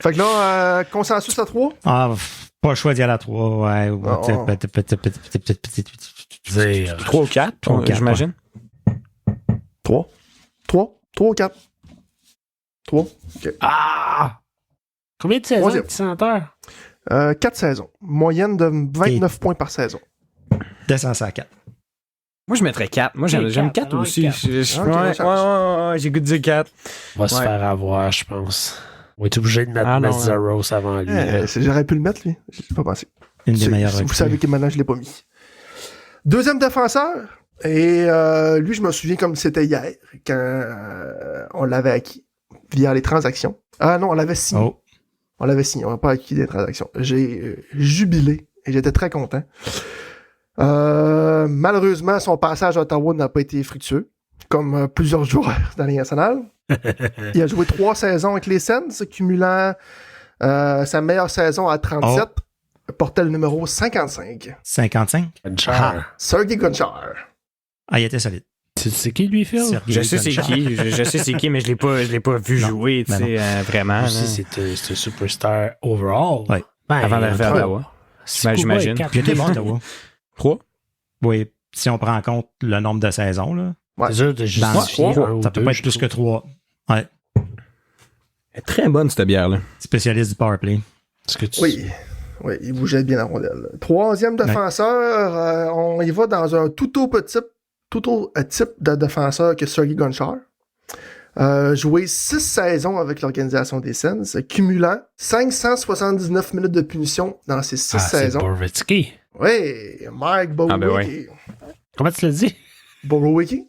Fait que là, consensus à 3? Ah, pas le choix d'y aller à 3. Ouais. Oh. Dire, 3 ou 4, 3 ou 4, j'imagine. 3 ou 4? 3. OK. Ah! Combien de saisons Troisième. avec les Sénateurs? 4 saisons. Moyenne de 29 points par saison. Descends ça à 4. Moi, je mettrais 4. Moi, j'aime 4 allons aussi. avec 4. Ouais, j'ai goût de dire 4. On va se Ouais. faire avoir, je pense. On va être obligé de mettre Ah, non, Meszaros avant lui. J'aurais pu le mettre, lui. J'ai pas pensé. Une des meilleures Vous recrues. savez que maintenant, je l'ai pas mis. Deuxième défenseur. Et lui, je me souviens comme c'était hier, quand on l'avait acquis via les transactions. Ah non, on l'avait signé. Oh. On l'avait signé, on n'a pas acquis des transactions. J'ai jubilé et j'étais très content. Malheureusement, son passage à Ottawa n'a pas été fructueux, comme plusieurs joueurs dans la Ligue nationale. Il a joué 3 saisons avec les Sens, cumulant sa meilleure saison à 37. Portait le numéro 55. 55? Gonchar. Sergei Gonchar. Ah, il était solide. Tu sais qui, lui, Phil? Je sais c'est qui, je sais c'est qui, mais je l'ai pas vu jouer, tu sais, vraiment. Aussi, c'est un superstar overall. Ouais. Ben, Avant d'arriver à Ottawa. J'imagine. Il était bon, Ottawa. 3? Oui, si on prend en compte le nombre de saisons, là. Ouais. C'est sûr de justifier un ou Ça peut deux, pas être je plus que trouve. 3. Ouais. Elle est très bonne, cette bière-là. Spécialiste du powerplay. Est-ce que tu... Oui, il bougeait bien la rondelle. 3e défenseur, on y va dans un tout autre type de défenseur que Sergei Gonchar. Joué 6 saisons avec l'organisation des Sens, cumulant 579 minutes de punition dans ces 6 saisons. C'est Borowiecki. Oui, Mike Borowiecki. Comment tu l'as dit? Borowiecki?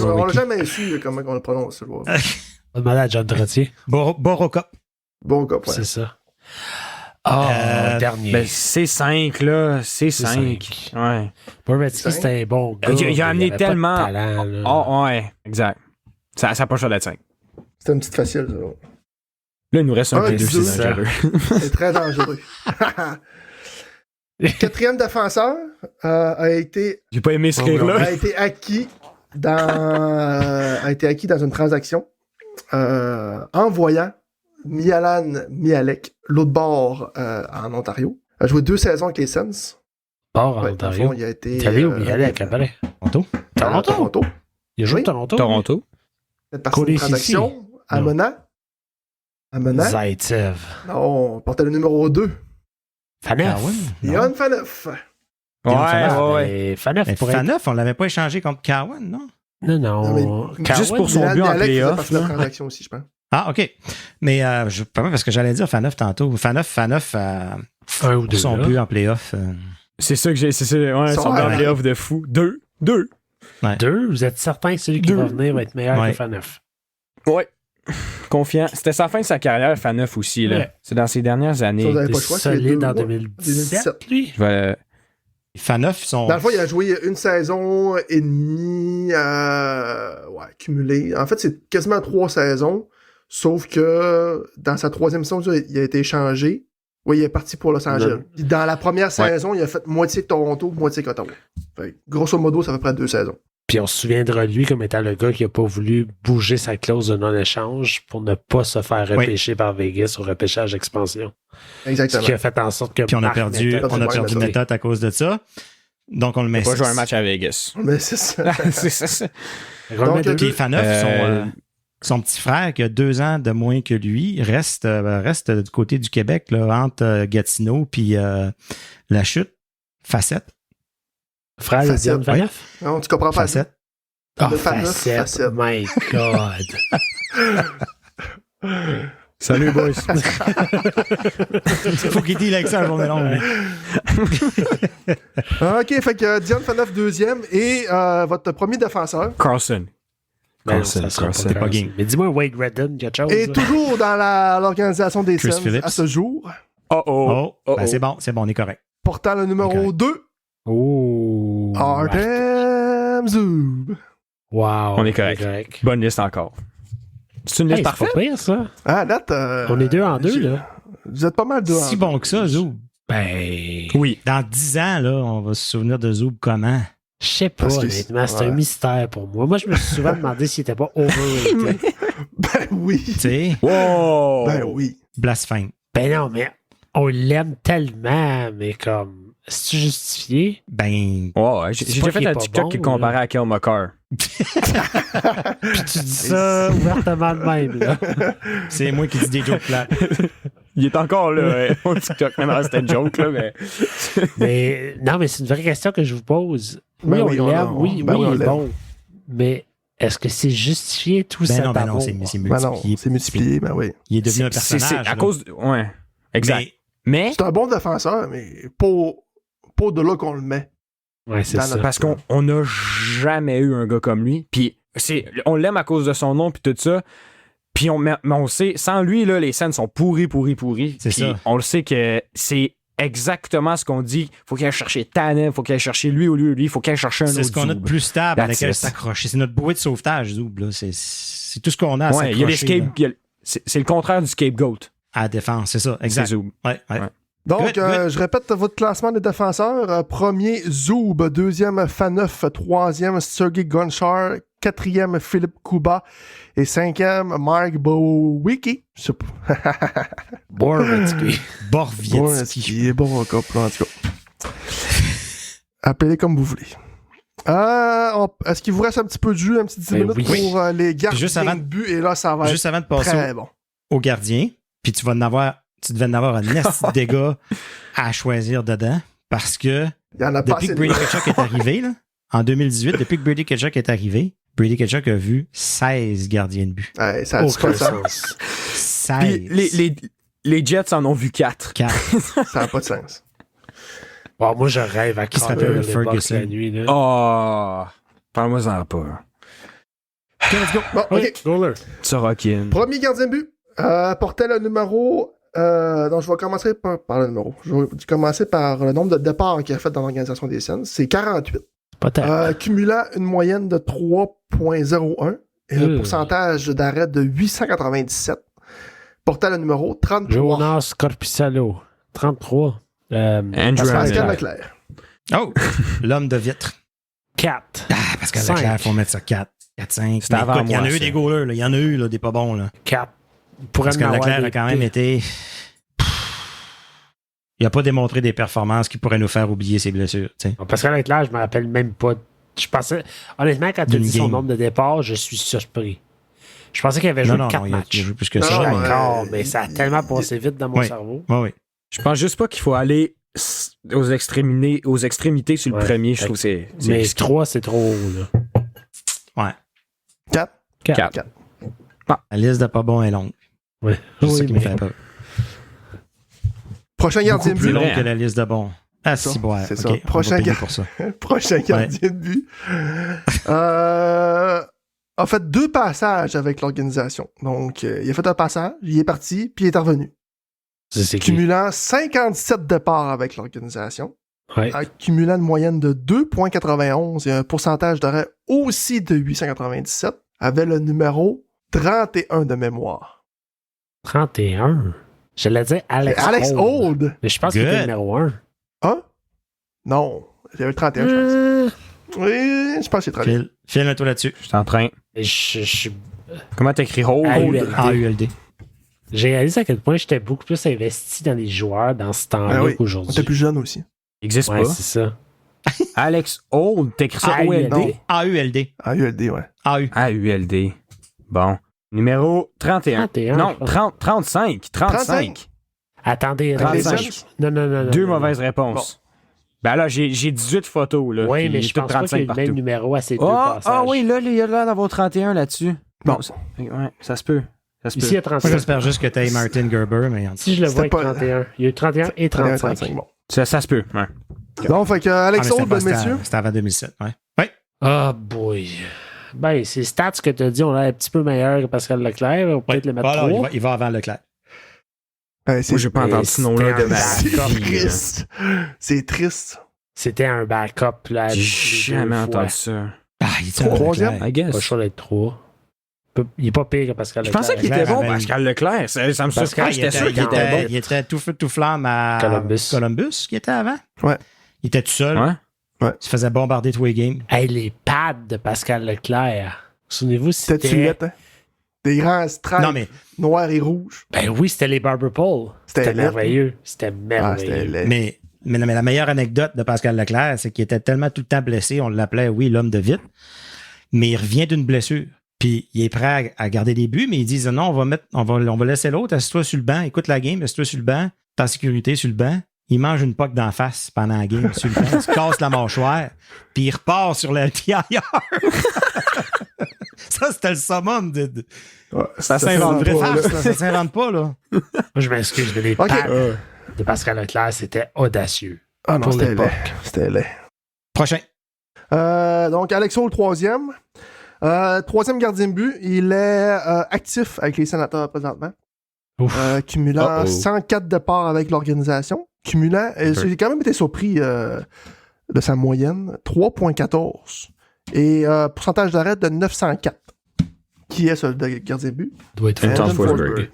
On l'a jamais su comment on le prononce. On va demander à John Trottier. Borokop. Bon gars, ouais. C'est ça. Dernier. Ben, c'est 5, là. C'est 5. Ouais. Borowiecki, c'était un bon gars. Il a amené avait pas de tellement. talent, là. Oh, ouais, exact. Ça n'a pas le choix d'être 5. C'était une petite facile, ça. Là, il nous reste un Ouais, P2, c'est c'est ça. dangereux. C'est très dangereux. 4e défenseur a été J'ai pas aimé ce rire-là. a été acquis dans une transaction envoyant Mialan Mihalek, l'autre bord en Ontario. A joué 2 saisons avec les Sens. Port en Ouais, dans le fond, Ontario. il a été. T'es allé où il allait après? Toronto? Toronto. Il a joué Oui. à Toronto? Toronto. Cette partie de transaction. À Non. Amena. Zaitsev. Non, on portait le numéro 2. Faneuf. Ion Faneuf. Ouais. Faneuf pourrait être... Faneuf, on l'avait pas échangé contre Cowan, non? Non. Non, mais- Juste pour son Milan but en Mihalek faisait playoff, partie de la là. transaction aussi, je pense. Ah, OK. Mais pas parce que j'allais dire Faneuf tantôt. Faneuf, un ou deux. son là. but en playoff. C'est ça que j'ai. C'est ça. Ouais, Son son rêve. playoff de fou. 2. 2, vous êtes certain que celui qui va venir va être meilleur Ouais. que Faneuf? Ouais. Confiant. C'était sa fin de sa carrière, Faneuf aussi, là. Ouais. C'est dans ses dernières années. Ça, vous avez Il pas est le choix, c'est solide deux- en ouais, 2017, lui. Je vais. Faneuf, son. Dans le fond, il a joué une saison et demie cumulée. En fait, c'est quasiment 3 saisons, sauf que dans sa 3e saison, il a été échangé. Oui, il est parti pour Los Angeles. Puis dans la première saison, il a fait moitié Toronto, moitié Ottawa. Fait que, grosso modo, ça fait près de 2 saisons. Puis on se souviendra de lui comme étant le gars qui n'a pas voulu bouger sa clause de non-échange pour ne pas se faire repêcher par Vegas au repêchage expansion. Ce Exactement. qui a fait en sorte que Puis on a Mark perdu, Method- on a Ouais, perdu mais ça. méthode à cause de ça. Donc on le met. Pas 6. jouer un match à Vegas. Mais c'est ça. C'est ça. On va mettre Donc, deux. Puis Faneuf, Euh, son petit frère qui a 2 ans de moins que lui reste du côté du Québec là, entre Gatineau puis la chute. Facette. Frère de Facette, Diane Faneuf? Non, tu comprends pas. Facette. Ah, De Faneuf, Facette. Facette. My God. Salut, boys. Faut qu'il dise avec ça la journée longue. OK, fait que Dion Faneuf 2e et votre premier défenseur. Carlson. Ben non, Carlson, ça sera Carlson. pas Pas Carlson. game. Mais dis-moi Wade Redden, quelque chose. Et là. toujours dans l'organisation des Chris Sens Phillips. à ce jour, Oh. Ben, c'est bon, on est correct. portant le numéro 2, Oh. Artem Zub. Wow. On est correct. Bonne liste encore. C'est une Hey, liste c'est pas parfaite? pire, ça. Ah, date. On est 2 en 2, là. Vous êtes pas mal 2 en 2. Si bon que ça, Zoub. Ben. Oui. Dans 10 ans, là, on va se souvenir de Zoub comment? Je sais pas, Parce que honnêtement. C'est ouais. un mystère pour moi. Moi, je me suis souvent demandé s'il était pas overrated. Ben oui. Tu sais, Wow! Ben oui. blasphème. Ben non, mais on l'aime tellement, mais comme. C'est-tu justifié? Ben, Ouais, j'ai C'est déjà pas fait qu'il est un pas TikTok bon, qui comparait là. à Kyle McCarr. Puis tu dis ça ouvertement de même, là. c'est moi qui dis des jokes plates. Il est encore là, au TikTok. Non, c'était une joke, là, mais. Mais non, mais c'est une vraie question que je vous pose. Oui, Ben on oui, on l'aime, l'a- oui, ben oui, oui, on il est l'aime. bon. Mais est-ce que c'est justifié tout Ben cet non, amour? c'est Ben multiplié. non, c'est multiplié, ben oui. Il est devenu un C'est personnage. à là. cause. Ouais. Exact. Mais. C'est un bon défenseur, mais pas de là qu'on le met. Ouais, c'est Dans ça. notre- Parce qu'on n'a jamais eu un gars comme lui. Puis on l'aime à cause de son nom puis tout ça. Puis mais on sait, sans lui, là, les scènes sont pourries. C'est Puis ça. on le sait que c'est exactement ce qu'on dit. Faut qu'il aille chercher Tanev, faut qu'il aille chercher lui au lieu de lui, faut qu'il aille chercher un autre C'est ce qu'on a de Zoob. plus stable à That's laquelle it. s'accrocher. C'est notre bouée de sauvetage, Zoob. Là. C'est tout ce qu'on a à Ouais, il y a les s'accrocher là, c'est le contraire du scapegoat. à la défense. C'est ça, exact. C'est Zoob. Ouais. Donc, Good. je répète votre classement des défenseurs. Premier, Zoob. Deuxième, Faneuf. Troisième, Sergei Gonchar. Quatrième, Philippe Kuba. Et cinquième, Mark Bowicki. Je sais pas. Borowitsky. Borvietsky. Il est bon, en couple, en tout cas. Appelez comme vous voulez. Est-ce qu'il vous reste un petit peu de jus, un petit 10 minutes oui. pour les gardiens Juste avant- de but? Et là, ça va Juste être avant de passer très bon. au gardien, puis tu devais en avoir un esti de dégâts à choisir dedans, parce que Il y en a pas depuis assez que de Brady Tkachuk est arrivé, là, en 2018, depuis que Brady Tkachuk est arrivé, Brady Tkachuk a vu 16 gardiens de but. Ouais, ça a du Aucun pas de sens. sens. 16. Puis les Jets en ont vu 4. 4. Ça n'a pas de sens. Bon, moi, je rêve à Qui cramer s'appelle les Bucks Ferguson. la nuit. Là. Oh! Parle-moi-en pas. OK, let's go. Bon, Oui, OK. Goaler. Sorokin. Premier gardien de but portait le numéro... donc, je vais commencer par le numéro. Je vais commencer par le nombre de départs qu'il a fait dans l'organisation des scènes. C'est 48. Pas tard. Cumulant une moyenne de 3,01 et un pourcentage d'arrêt de 897. Portait le numéro 33. Jonas Corpissalo. 33. Andrew Pascal Hamel. Leclerc. Oh! L'homme de vitre. 4. Ah, Pascal Cinq. Leclerc, faut mettre ça 4. 4, 5. C'était avant Il y en a moi, eu ça. des goalers, là. Il y en a eu là, des pas bons. Là. 4. Pour Pascal Leclerc a quand même été... Il n'a pas démontré des performances qui pourraient nous faire oublier ses blessures. T'sais. Pascal Leclerc, je me rappelle même pas. Je pensais. Honnêtement, quand tu D'une dis son game. nombre de départs, je suis surpris. Je pensais qu'il avait joué 4 il a matchs. joué plus que Non, ça. non, mais- D'accord, mais ça a tellement passé vite dans mon Oui. cerveau. Oui. Je pense juste pas qu'il faut aller aux extrémités sur le Ouais. premier. Je trouve que c'est Mais risqué. 3, c'est trop haut. Là. Ouais. 4. 4. La liste de pas bons est longue. Ouais. C'est ça Oui, qui me mais- fait peur. Prochain gardien de Plus but. vrai, long hein. que la liste de bons. Ah, Ça, si, ouais. c'est OK, ça. on Prochain va payer gars. pour ça. Prochain gardien de but. A fait 2 passages avec l'organisation. Donc, il a fait un passage, il est parti, puis il est revenu. C'est qui? Cumulant 57 départs avec l'organisation. Ouais. Accumulant une moyenne de 2,91 et un pourcentage d'arrêt aussi de 897, avait le numéro 31 de mémoire. 31. Je l'ai dit Alex, Alex Old. Old. Mais je pense qu'il était Good. numéro 1. Hein? Non. Il y avait le 31, je pense. Oui, je pense que c'est 31. Filme-toi là-dessus. Je suis en train. Je Comment t'écris Hold? AULD. AULD. J'ai réalisé à quel point j'étais beaucoup plus investi dans les joueurs dans ce temps-là Ben oui, on qu'aujourd'hui. était plus jeune aussi. Il existe Ouais, pas. c'est ça. Alex Hold, t'écris ça AULD. OLD? AULD. AULD, ouais. AU. AULD. Bon. Numéro 31. 31, Non, je pense. 35. 35. Attendez, 35. Non. Deux non. mauvaises réponses. Ben là, j'ai 18 photos. Là, Oui, puis mais il je est tout pense pas qu'il y ait le même numéro à ces deux passages. Ah oui, là, il y a là d'avoir 31 là-dessus. Bon. Ouais, ça se peut. Ça se Ici, il y peut. a Moi, 35. j'espère juste que t'aies Martin Gerber, mais en tout Si je le vois avec C'était pas- 31. Il y a eu 31 et 35. Bon. Ça se peut. Ouais. Non, fait que Alex Old, messieurs. C'était avant 2007, ouais. Ouais. Ah, boy. Ben, ces stats que tu as dit, on a un petit peu meilleur que Pascal Leclerc. On va peut-être le mettre Voilà, 3. il va avant Leclerc. Ben, c'est Moi, j'ai pas Mais entendu ce nom-là de c'était ma un c'est vie. là. triste. C'est triste. C'était un backup. Là, J'ai les jamais deux entendu fois. ça. Ah, il était Troisième? Leclerc. I guess. Pas sûr d'être 3. Il est pas pire que Pascal Je Leclerc. pensais qu'il était Leclerc bon, avait- Pascal Leclerc. Ça me Pascal, surprend. Ah, J'étais sûr qu'il était bon. il était tout feu, tout flamme à Columbus. qui était avant. Ouais. Il était tout seul. Ouais. Ouais. Il se faisait bombarder tous les games. Hey, les pads de Pascal Leclerc. Souvenez-vous, C'était c'était... tuette, hein? Des grands stripes Non, mais, noirs et rouges. Ben oui, c'était les Barber Pole. C'était laid. merveilleux. C'était Ah, merveilleux. c'était laid. mais la meilleure anecdote de Pascal Leclerc, c'est qu'il était tellement tout le temps blessé, on l'appelait, oui, l'homme de vite, mais il revient d'une blessure. Puis il est prêt à garder des buts, mais ils disent non, on va laisser l'autre, assis-toi sur le banc, écoute la game, assis-toi sur le banc, t'es en sécurité sur le banc. Il mange une poque d'en face pendant la game sur le banc, il se casse la mâchoire, puis il repart sur le pied ailleurs. Ça, c'était le summum de Ouais, Ça s'invente s'invente vraie pas, farce, là. là. Ça s'invente pas, là. Moi, je m'excuse, mais les Ok. pads de Pascal Leclerc, c'était audacieux. Ah non, pour c'était l'époque. laid. C'était laid. Prochain. Donc, Alex Old, troisième. Troisième gardien de but, il est actif avec les Sénateurs présentement. Cumulant 104 départs avec l'organisation. Cumulant, j'ai quand même été surpris de sa moyenne, 3.14. Et pourcentage d'arrêt de 904. Qui est ce gardien de but? Doit être Adam Forsberg.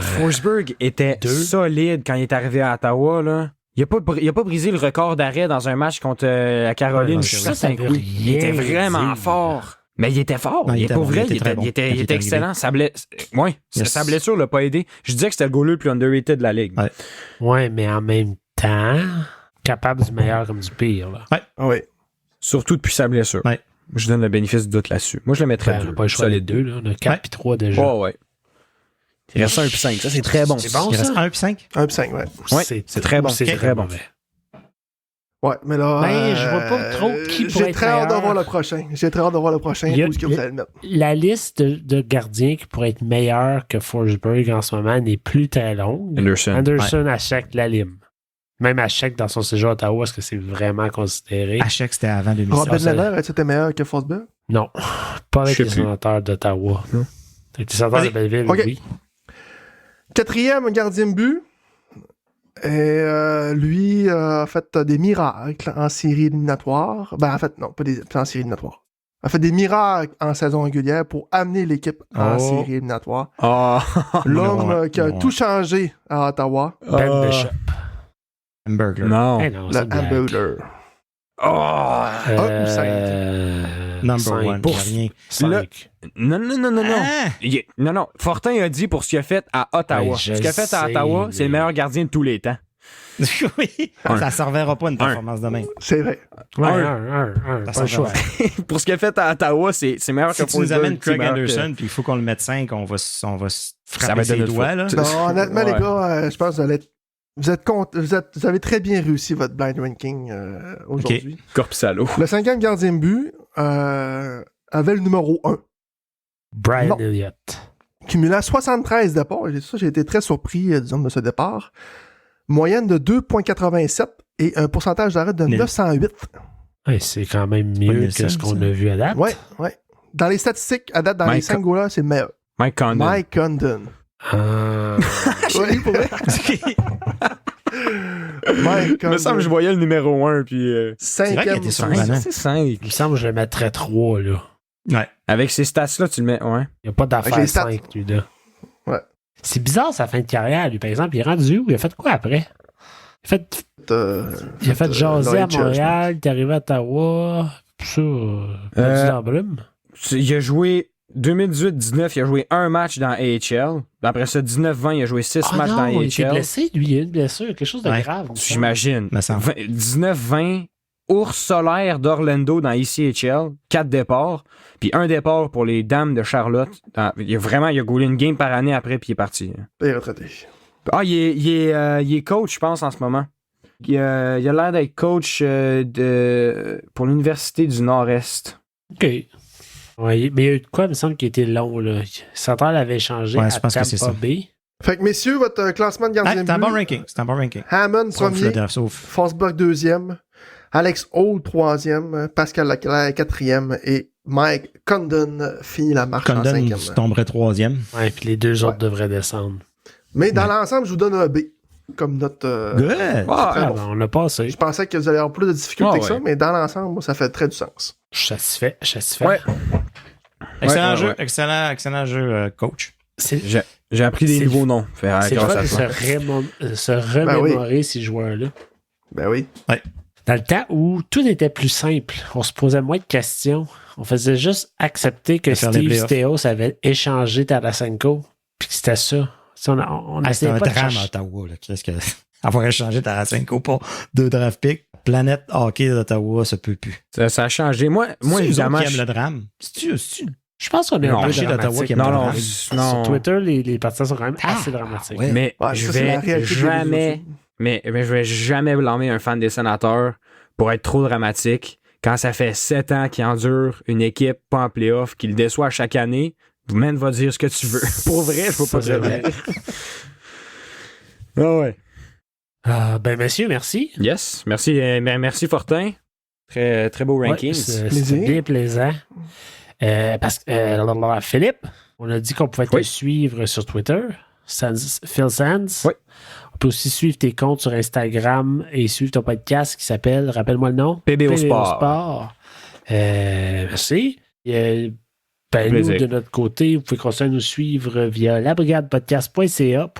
Forsberg était solide quand il est arrivé à Ottawa. Là. Il a pas brisé le record d'arrêt dans un match contre la Caroline. Je suis certain que oui. Il était vraiment fort. Mais il était fort. Il était excellent. Sa blessure l'a pas aidé. Je disais que c'était le goaler le plus underrated de la ligue. Ouais, mais en même temps, capable du meilleur comme du pire. Là. Ouais. Surtout depuis sa blessure. Ouais. Je donne le bénéfice du doute là-dessus. Moi, je le mettrais 2. On n'a pas le choix des 2. Là. On a 4 et 3 déjà. Oh, ouais. Il reste 1 et 5. Ça, c'est très bon. C'est bon, il ça? reste 1 et 5? 1 et 5, ouais. C'est très bon. C'est très bon. Ouais, mais là. Je vois pas trop qui pourrait être J'ai très hâte de meilleur. voir le prochain. Où est-ce que vous allez le mettre? La liste de gardiens qui pourraient être meilleurs que Forsberg en ce moment n'est plus très longue. Anderson achète la lime. Même Hachek dans son séjour à Ottawa, est-ce que c'est vraiment considéré? Hachek, c'était avant 2006. Robin Lehner, est-ce que c'était meilleur que Forsberg? Non, pas avec les sénateurs d'Ottawa. Avec les sénateurs de Belleville, oui. Quatrième gardien de but. Et lui a fait des miracles en série éliminatoire. Ben, en fait, non, pas en série éliminatoire. A fait des miracles en saison régulière pour amener l'équipe en série éliminatoire. L'homme qui a tout changé à Ottawa. Ben Bishop. Hamburger. Non. Le Hamburger. Number 1. Pour rien. 5. Non. Non. Fortin a dit pour ce qu'il a fait à Ottawa. Ce qu'il a fait à Ottawa, c'est le meilleur gardien de tous les temps. Oui. Ça ne servira pas une performance de même. C'est vrai. Un. Pas le choix. Pour ce qu'il a fait à Ottawa, c'est meilleur si que tu nous amènes Craig meilleur Anderson, puis il faut qu'on le mette 5, on va se Ça frapper va ses donner doigts. Là. Non, honnêtement, les gars, je pense que vous avez très bien réussi votre blind ranking aujourd'hui. Okay. Corpusalo. Le 5e gardien de but avait le numéro 1. Brian Elliott. Cumulant 73 départs. J'ai été très surpris disons, de ce départ. Moyenne de 2.87 et un pourcentage d'arrêt de 908. Ouais, c'est quand même mieux que ce qu'on a vu à date. Ouais. Dans les statistiques, à date, dans les 5 goals-là, c'est le meilleur. Mike Condon. Oui, pour vrai. Mike Il me semble que je voyais le numéro 1. Puis, c'est vrai qu'il était surprenant. C'est 5. Il me semble que je le mettrais 3, là. Ouais. Avec ces stats-là, tu le mets. Ouais. Il n'y a pas d'affaire 5, lui, là. Ouais. C'est bizarre, sa fin de carrière, lui, par exemple. Il est rendu où? Il a fait quoi après? Il a fait jaser à Montréal, il est arrivé à Ottawa. Ça, dans Brume. Il a joué 2018-19, il a joué un match dans AHL. Après ça, 19-20, il a joué 6 matchs dans AHL. Il était blessé, lui. Il a une blessure, quelque chose de grave. J'imagine. 19-20, Ours solaire d'Orlando dans ECHL, 4 départs, puis 1 départ pour les Dames de Charlotte. Il a goulé une game par année après, puis il est parti. Il est retraité. Il est coach, je pense, en ce moment. Il a l'air d'être coach pour l'Université du Nord-Est. OK. Ouais, mais il y a eu de quoi, il me semble, qui était long. Là. Central avait changé à Tampa Bay. Fait que, messieurs, votre classement de gardien de but. C'est un bon ranking. Hammond, premier. Forsberg, deuxième. Alex Holt, troisième. Pascal Leclerc, quatrième. Et Mike Condon finit la marche en cinquième. Condon tomberait troisième. Ouais, puis les deux autres devraient descendre. Mais dans l'ensemble, je vous donne un B. Comme notre... on l'a passé. Je pensais que vous allez avoir plus de difficultés que ça, mais dans l'ensemble, moi, ça fait très du sens. Je suis satisfait. Ouais. Excellent jeu, coach. J'ai appris des nouveaux noms. C'est vrai de se remémorer ces joueurs-là. Ben oui. Ouais. Dans le temps où tout était plus simple, on se posait moins de questions. On faisait juste accepter que Steve Stéos avait échangé Tarasenko, puis que c'était ça. C'était un drame à Ottawa. Qu'est-ce que... Avoir échangé Tarasenko pour 2 draft picks, Planète hockey d'Ottawa, ça peut plus. Ça a changé. Moi évidemment... Qui aime le drame. Je pense qu'on est un marché d'Ottawa qui aime le drame. Sur Twitter, les partisans sont quand même assez dramatiques. Ouais. Mais je vais jamais blâmer un fan des Sénateurs pour être trop dramatique. Quand ça fait 7 ans qu'il endure une équipe pas en playoff, qu'il déçoit à chaque année, Man va dire ce que tu veux. Pour vrai, je ne peux pas dire vrai. Ben, messieurs, merci. Yes. Merci Fortin. Très, très beau ranking. C'est bien plaisant. Parce que Philippe, on a dit qu'on pouvait te suivre sur Twitter. Phil Sands. Oui. On peut aussi suivre tes comptes sur Instagram et suivre ton podcast qui s'appelle, rappelle-moi le nom. PBO Sport. Merci. Nous, de notre côté, vous pouvez continuer à nous suivre via labrigadepodcast.ca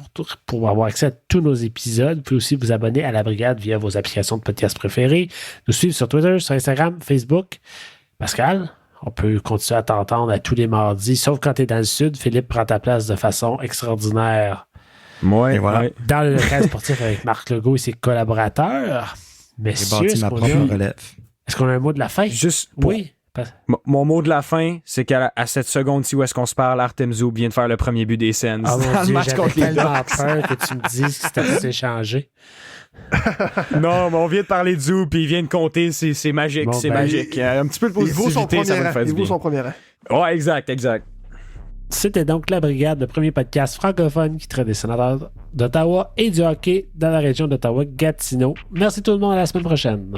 pour avoir accès à tous nos épisodes. Vous pouvez aussi vous abonner à La Brigade via vos applications de podcast préférées. Nous suivre sur Twitter, sur Instagram, Facebook. Pascal, on peut continuer à t'entendre à tous les mardis, sauf quand tu es dans le sud. Philippe prend ta place de façon extraordinaire. Moi, voilà. Dans le local sportif avec Marc Legault et ses collaborateurs. Messieurs, est-ce qu'on a un mot de la fin? Juste oui. Mon mot de la fin, c'est qu'à cette seconde-ci où est-ce qu'on se parle, Artem Zoub vient de faire le premier but des Sens dans le match contre les tellement peur que tu me dises que c'était assez changé. Non, mais on vient de parler de Zoub puis il vient de compter, c'est magique, bon, c'est magique. Un petit peu de positivité, ça va me faire du bien. son premier rang. Ouais, exact. C'était donc La Brigade, le premier podcast francophone qui traite des sénateurs d'Ottawa et du hockey dans la région d'Ottawa-Gatineau. Merci tout le monde, à la semaine prochaine.